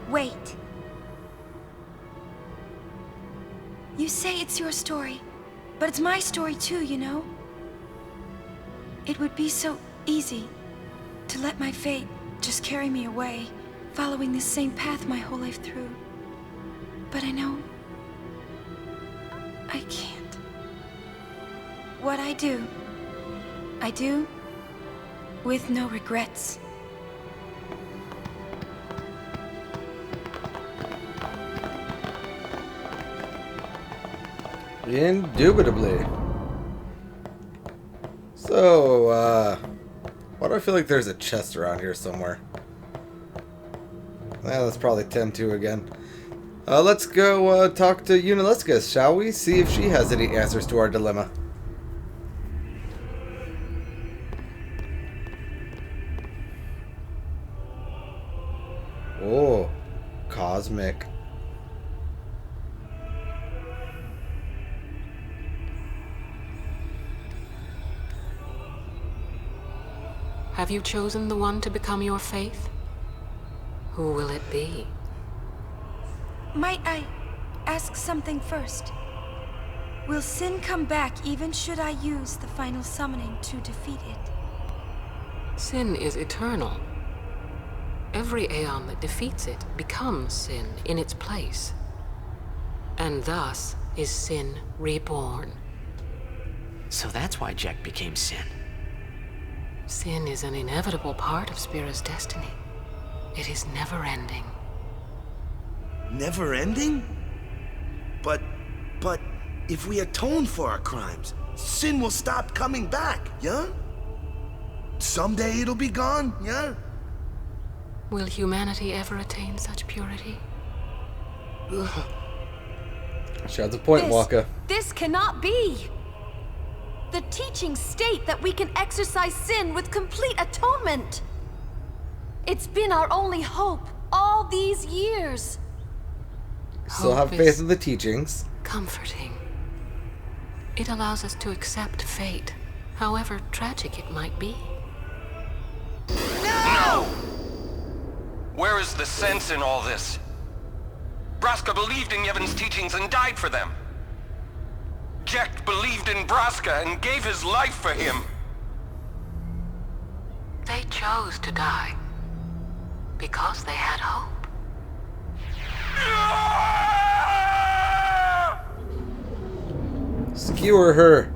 Wait. You say it's your story, but it's my story too, you know? It would be so easy to let my fate just carry me away, following this same path my whole life through. But I know I can't. What I do with no regrets. Indubitably. So, why do I feel like there's a chest around here somewhere? That's probably 10-2 again. Let's go talk to Yuna Leska, shall we? See if she has any answers to our dilemma. Oh, cosmic. have you chosen the one to become your faith? Who will it be? Might I ask something first? Will Sin come back even should I use the final summoning to defeat it? Sin is eternal. Every Aeon that defeats it becomes Sin in its place. And thus is Sin reborn. So that's why Jack became Sin. Sin is an inevitable part of Spira's destiny. It is never-ending. Never ending? But if we atone for our crimes, Sin will stop coming back, yeah? Someday it'll be gone, yeah? Will humanity ever attain such purity? She has a point, Waka. This cannot be! The teachings state that we can exercise sin with complete atonement! It's been our only hope all these years! Still have faith in the teachings. Comforting. It allows us to accept fate, however tragic it might be. No! Where is the sense in all this? Braska believed in Yevon's teachings and died for them. Jecht believed in Braska and gave his life for him. They chose to die because they had hope. Skewer her.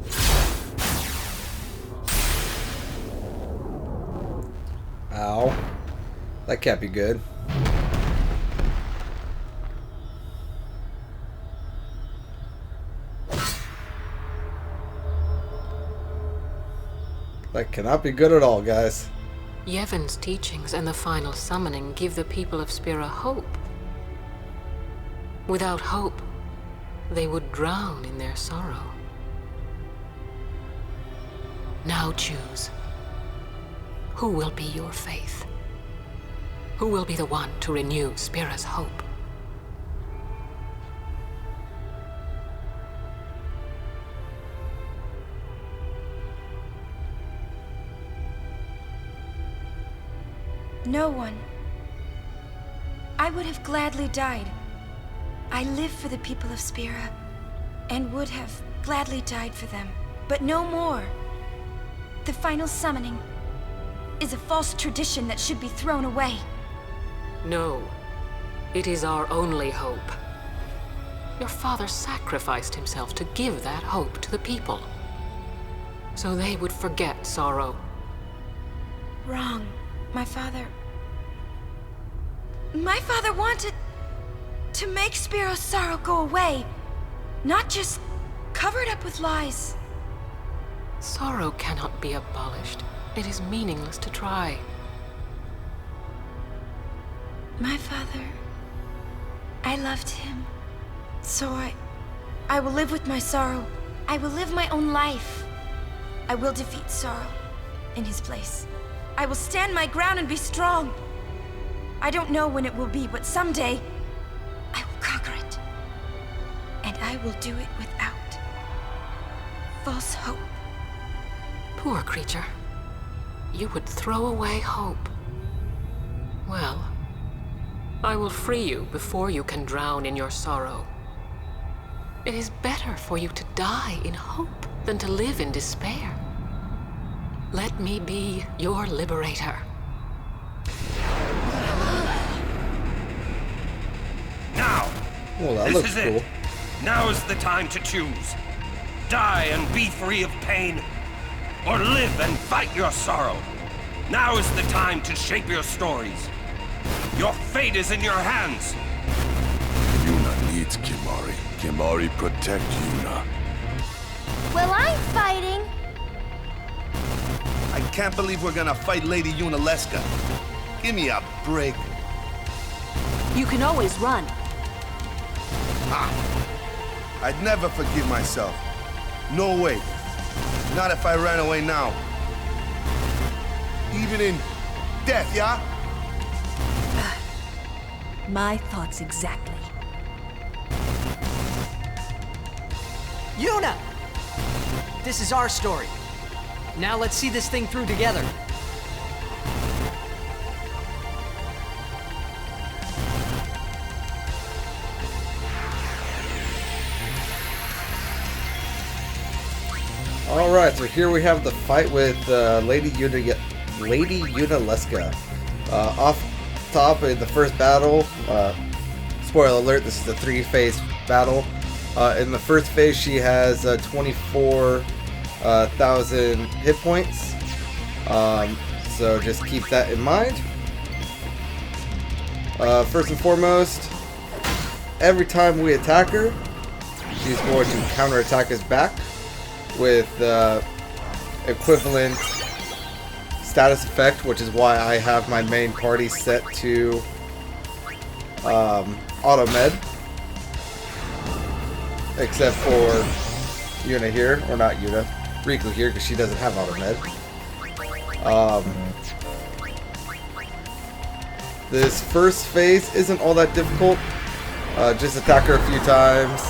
Ow. That can't be good. That cannot be good at all, guys. Yevon's teachings and the final summoning give the people of Spira hope. Without hope, they would drown in their sorrow. Now choose. Who will be your faith? Who will be the one to renew Spira's hope? No one. I would have gladly died. I live for the people of Spira, and would have gladly died for them, but no more. The final summoning is a false tradition that should be thrown away. No, it is our only hope. Your father sacrificed himself to give that hope to the people, so they would forget sorrow. Wrong. My father wanted to make Spiro's sorrow go away, not just cover it up with lies. Sorrow cannot be abolished. It is meaningless to try. My father, I loved him. So I will live with my sorrow. I will live my own life. I will defeat sorrow in his place. I will stand my ground and be strong. I don't know when it will be, but someday I will conquer it. And I will do it without false hope. Poor creature. You would throw away hope. Well, I will free you before you can drown in your sorrow. It is better for you to die in hope than to live in despair. Let me be your liberator. Now! Well, that this looks is cool. it. Now is the time to choose. Die and be free of pain, or live and fight your sorrow. Now is the time to shape your stories. Your fate is in your hands. Yuna needs Kimahri. Kimahri protect Yuna. Well, I'm fighting. I can't believe we're gonna fight Lady Yunalesca. Give me a break. You can always run. I'd never forgive myself. No way. Not if I ran away now. Even in death, yeah? My thoughts exactly. Yuna! This is our story. Now let's see this thing through together. Alright, so here we have the fight with Lady Yunalesca. Off top in the first battle, spoiler alert, this is a 3-phase battle. In the first phase she has 24,000 hit points. So just keep that in mind. First and foremost, every time we attack her, she's going to counterattack us back with equivalent status effect, which is why I have my main party set to auto med, except for Yuna here, or not Yuna, Riku here, because she doesn't have auto med. This first phase isn't all that difficult. Just attack her a few times,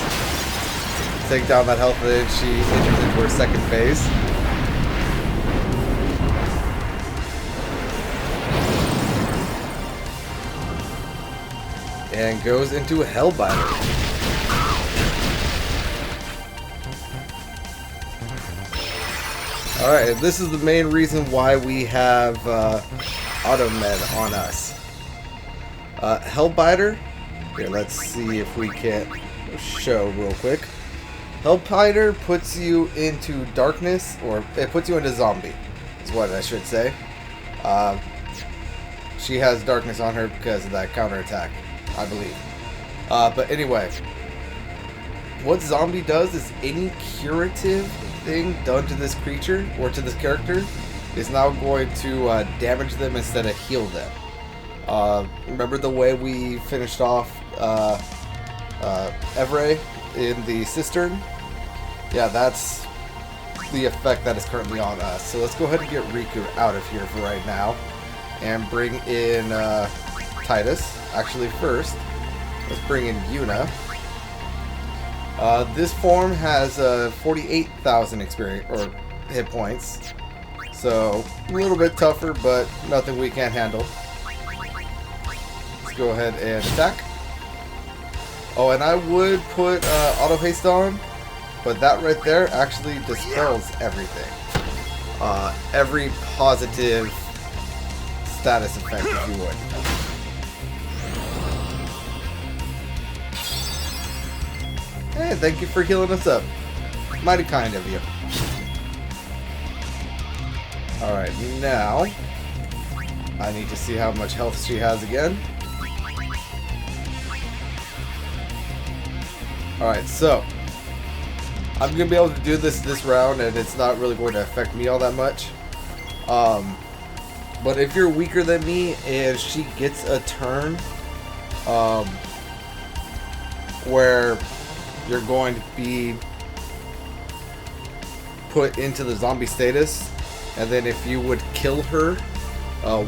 take down that health, and then she enters into her second phase. And goes into Hellbiter. Alright, this is the main reason why we have auto med on us. Hellbiter. Here, let's see if we can show real quick. Hellbiter puts you into darkness, or it puts you into zombie, is what I should say. She has darkness on her because of that counterattack, I believe. But anyway, what zombie does is any curative thing done to this creature or to this character is now going to damage them instead of heal them. Remember the way we finished off Evrae in the cistern? Yeah, that's the effect that is currently on us. So let's go ahead and get Riku out of here for right now and bring in Tidus. Actually, first, let's bring in Yuna. This form has 48,000 experience or hit points, so a little bit tougher, but nothing we can't handle. Let's go ahead and attack. Oh, and I would put auto haste on, but that right there actually dispels everything. Every positive status effect, if you would. Hey, thank you for healing us up. Mighty kind of you. Alright, now I need to see how much health she has again. Alright, so I'm going to be able to do this round, and it's not really going to affect me all that much. But if you're weaker than me and she gets a turn where you're going to be put into the zombie status, and then if you would kill her or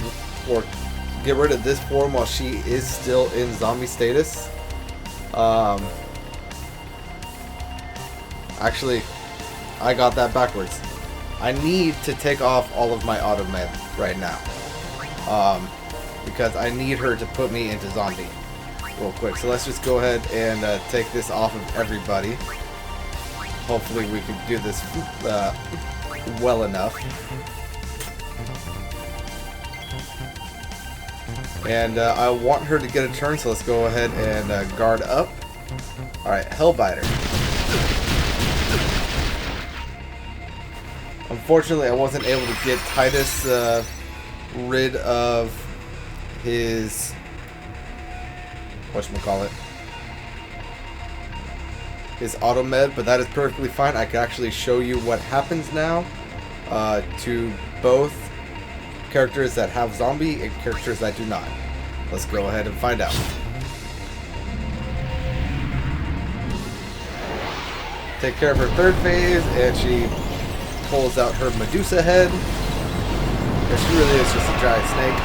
get rid of this form while she is still in zombie status, actually I got that backwards. I need to take off all of my auto med right now because I need her to put me into zombie real quick. So let's just go ahead and take this off of everybody. Hopefully we can do this well enough. And I want her to get a turn, so let's go ahead and guard up. Alright, Hellbiter. Unfortunately, I wasn't able to get Tidus rid of his whatchamacallit, his auto med, but that is perfectly fine. I can actually show you what happens now to both characters that have zombie and characters that do not. Let's go ahead and find out. Take care of her third phase, and she pulls out her Medusa head, because she really is just a giant snake.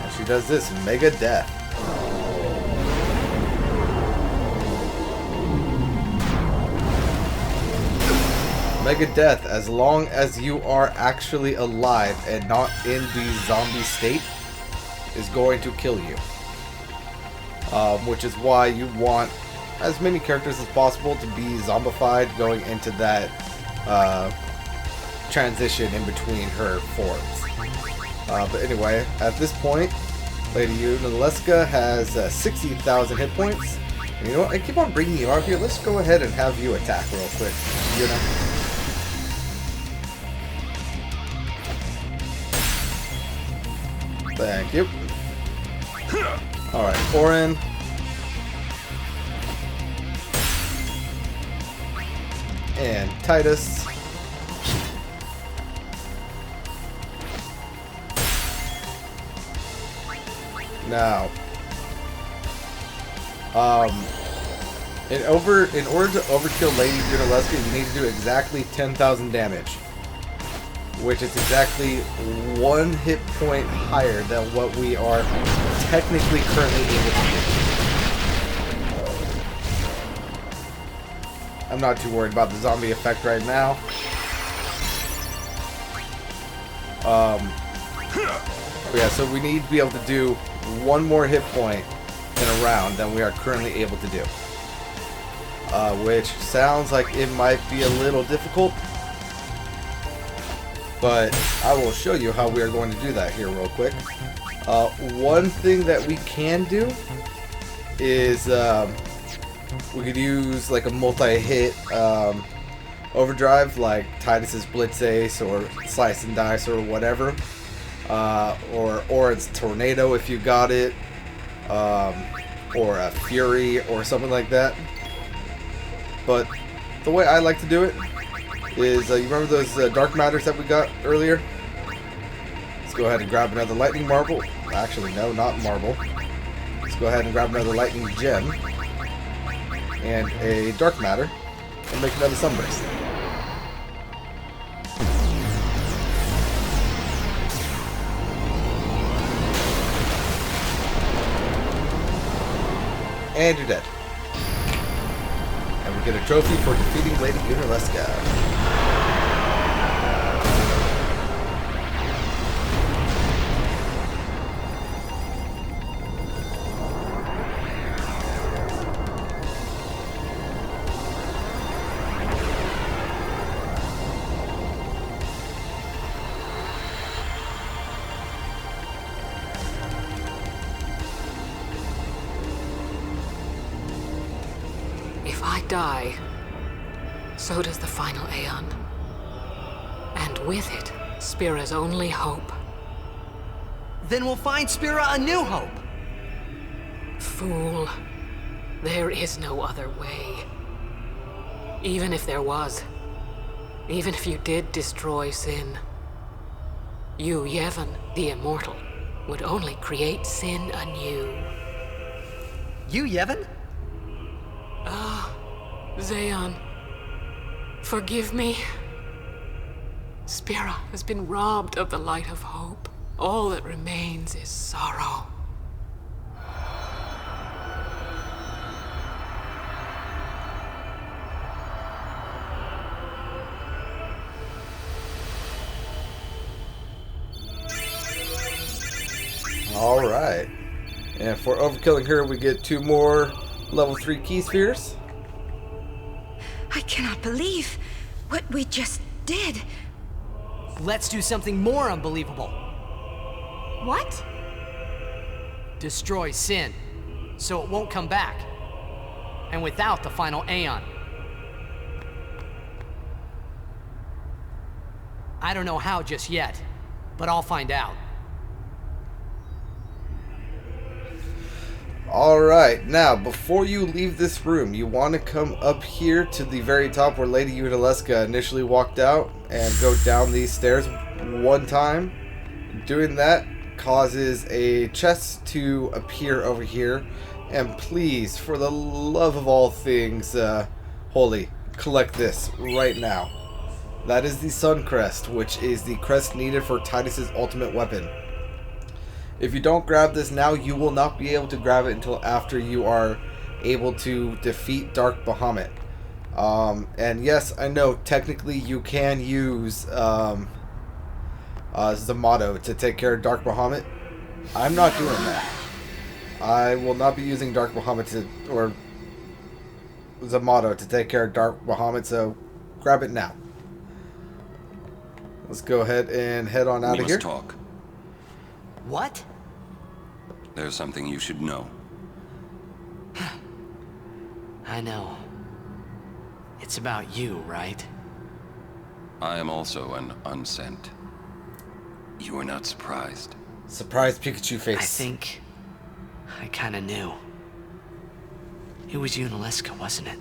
And she does this Mega Death. Mega Death, as long as you are actually alive and not in the zombie state, is going to kill you. which is why you want as many characters as possible to be zombified going into that transition in between her forms. But anyway, at this point, Lady Yunalesca has 60,000 hit points. And you know what? I keep on bringing you out here. Let's go ahead and have you attack real quick, Yuna. Thank you. Alright, Orin. And Titus. Now, in order to overkill Lady Yunalesca, you need to do exactly 10,000 damage, which is exactly 1 hit point higher than what we are technically currently able to do. I'm not too worried about the zombie effect right now. Yeah, so we need to be able to do 1 more hit point in a round than we are currently able to do. Which sounds like it might be a little difficult, but I will show you how we are going to do that here real quick. One thing that we can do is we could use like a multi-hit overdrive, like Titus's Blitz Ace or Slice and Dice or whatever, or it's Tornado if you got it, or a Fury or something like that. But the way I like to do it is, you remember those Dark Matters that we got earlier? Let's go ahead and grab another Lightning Marble. Actually, no, not Marble. Let's go ahead and grab another Lightning Gem and a Dark Matter and make another Sunburst. And you're dead. And we get a trophy for defeating Lady Yunalesca. If I die, so does the final Aeon. And with it, Spira's only hope. Then we'll find Spira a new hope. Fool. There is no other way. Even if there was, even if you did destroy Sin, you, Yevon, the Immortal, would only create Sin anew. You, Yevon? Ah, Zeon. Forgive me. Spira has been robbed of the light of hope. All that remains is sorrow. Alright. And for overkilling her, we get 2 more level 3 key spheres. I cannot believe what we just did. Let's do something more unbelievable. What? Destroy Sin, so it won't come back. And without the final Aeon. I don't know how just yet, but I'll find out. Alright, now before you leave this room, you want to come up here to the very top where Lady Yunalesca initially walked out and go down these stairs 1 time. Doing that causes a chest to appear over here, and please, for the love of all things holy, collect this right now. That is the Sun Crest, which is the crest needed for Titus's ultimate weapon. If you don't grab this now, you will not be able to grab it until after you are able to defeat Dark Bahamut. And yes, I know technically you can use Zamato to take care of Dark Bahamut. I'm not doing that. I will not be using Dark Bahamut or Zamato to take care of Dark Bahamut, so grab it now. Let's go ahead and head on out of here. We must talk. What? There's something you should know. I know. It's about you, right? I am also an unsent. You are not surprised. Surprised Pikachu face. I think I kinda knew. It was Yunalesca, wasn't it?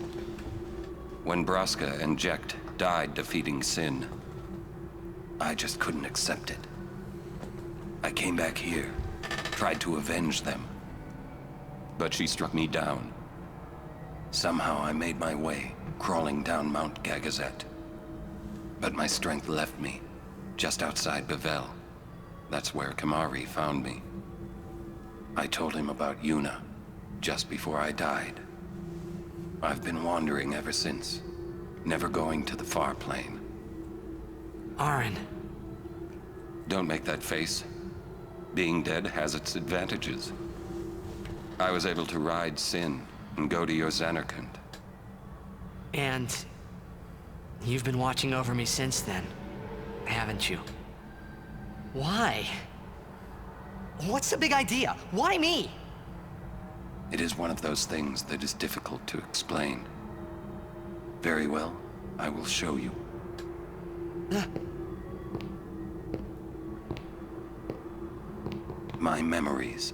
When Braska and Jecht died defeating Sin, I just couldn't accept it. I came back here, tried to avenge them. But she struck me down. Somehow I made my way, crawling down Mount Gagazet. But my strength left me, just outside Bevel. That's where Kimahri found me. I told him about Yuna, just before I died. I've been wandering ever since, never going to the far plane. Auron. Don't make that face. Being dead has its advantages. I was able to ride Sin and go to your Zanarkand. And you've been watching over me since then, haven't you? Why? What's the big idea? Why me? It is one of those things that is difficult to explain. Very well, I will show you. My memories.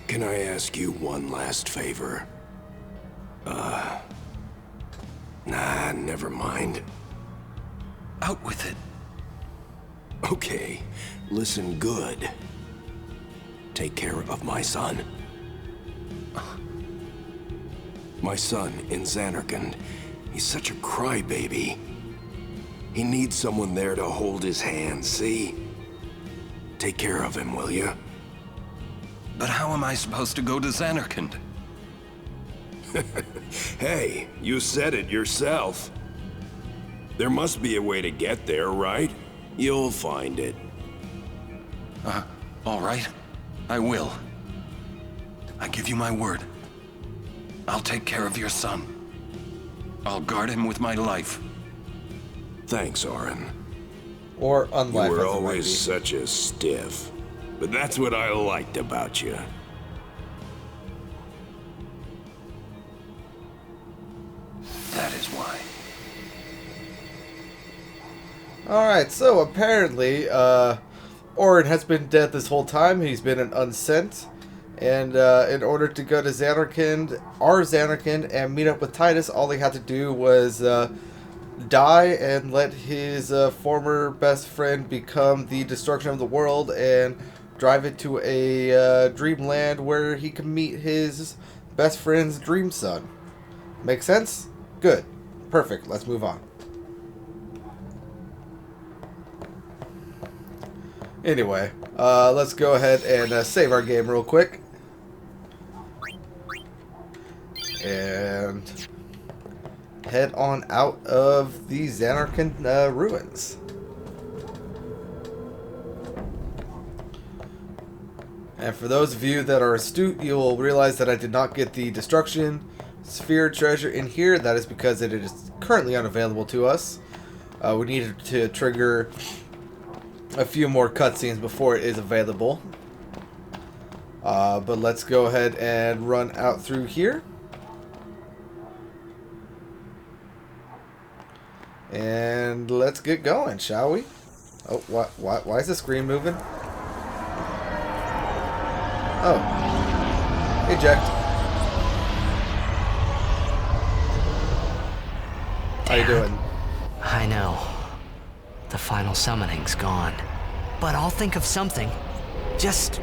Can I ask you one last favor? Nah, never mind. Out with it. Okay, listen good. Take care of my son. My son in Zanarkand. He's such a crybaby. He needs someone there to hold his hand, see? Take care of him, will you? But how am I supposed to go to Zanarkand? Hey, you said it yourself. There must be a way to get there, right? You'll find it. All right. I will. I give you my word. I'll take care of your son. I'll guard him with my life. Thanks, Auron. Or unlife. You were always such a stiff. But that's what I liked about you. That is why. Alright, so apparently, Auron has been dead this whole time. He's been an unsent. And in order to go to Zanarkand, our Zanarkand, and meet up with Tidus, all he had to do was die and let his former best friend become the destruction of the world and drive it to a dreamland where he can meet his best friend's dream son. Make sense? Good. Perfect. Let's move on. Anyway, let's go ahead and save our game real quick. And head on out of the Zanarkand ruins. And for those of you that are astute, you will realize that I did not get the Destruction Sphere treasure in here. That is because it is currently unavailable to us. We needed to trigger a few more cutscenes before it is available. But let's go ahead and run out through here. And let's get going, shall we? Oh, why is the screen moving? Oh. Eject. How you doing? I know. The final summoning's gone. But I'll think of something. Just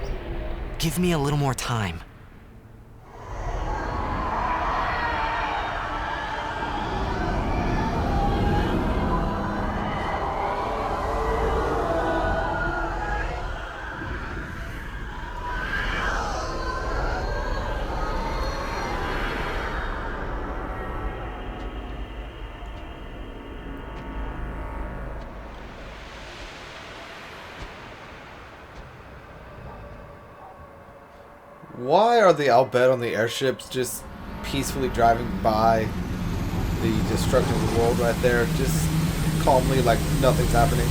give me a little more time. Why are the Albed on the airships just peacefully driving by the destruction of the world right there, just calmly, like nothing's happening?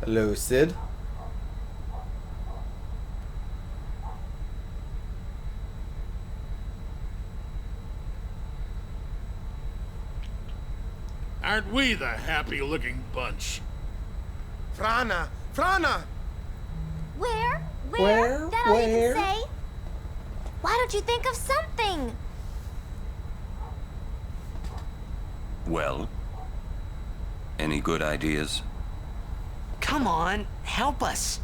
Hello, Sid. Aren't we the happy-looking bunch? Frana! Frana! Where? Where? That all you can say? Why don't you think of something? Well, any good ideas? Come on, help us.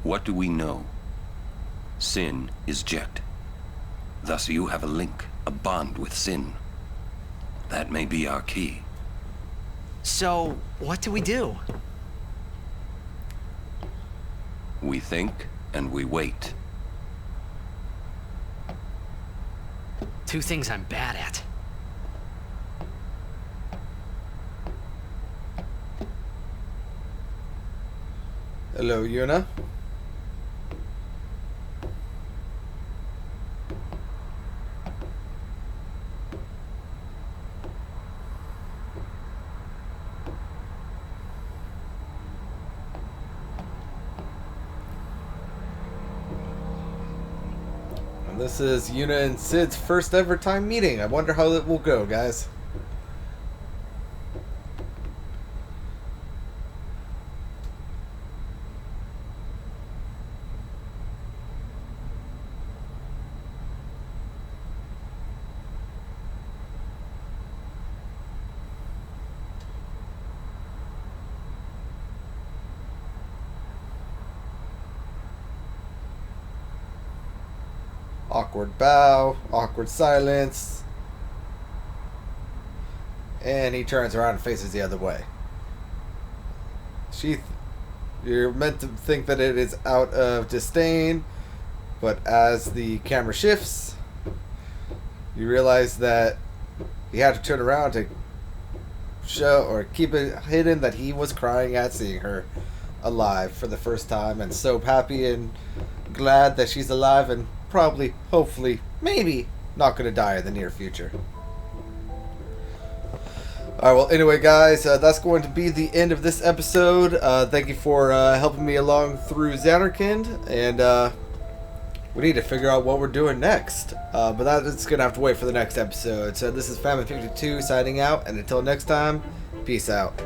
What do we know? Sin is Jet. Thus you have a link, a bond with Sin. That may be our key. So, what do we do? We think and we wait. Two things I'm bad at. Hello, Yuna. And this is Yuna and Sid's first ever time meeting. I wonder how it will go, guys. Awkward bow, awkward silence, and he turns around and faces the other way. You're meant to think that it is out of disdain, but as the camera shifts, you realize that he had to turn around to show or keep it hidden that he was crying at seeing her alive for the first time, and so happy and glad that she's alive and probably, hopefully, maybe not going to die in the near future. Alright, well, anyway, guys, that's going to be the end of this episode. Thank you for helping me along through Zanarkand, and we need to figure out what we're doing next. But that's going to have to wait for the next episode. So this is Famine52 signing out, and until next time, peace out.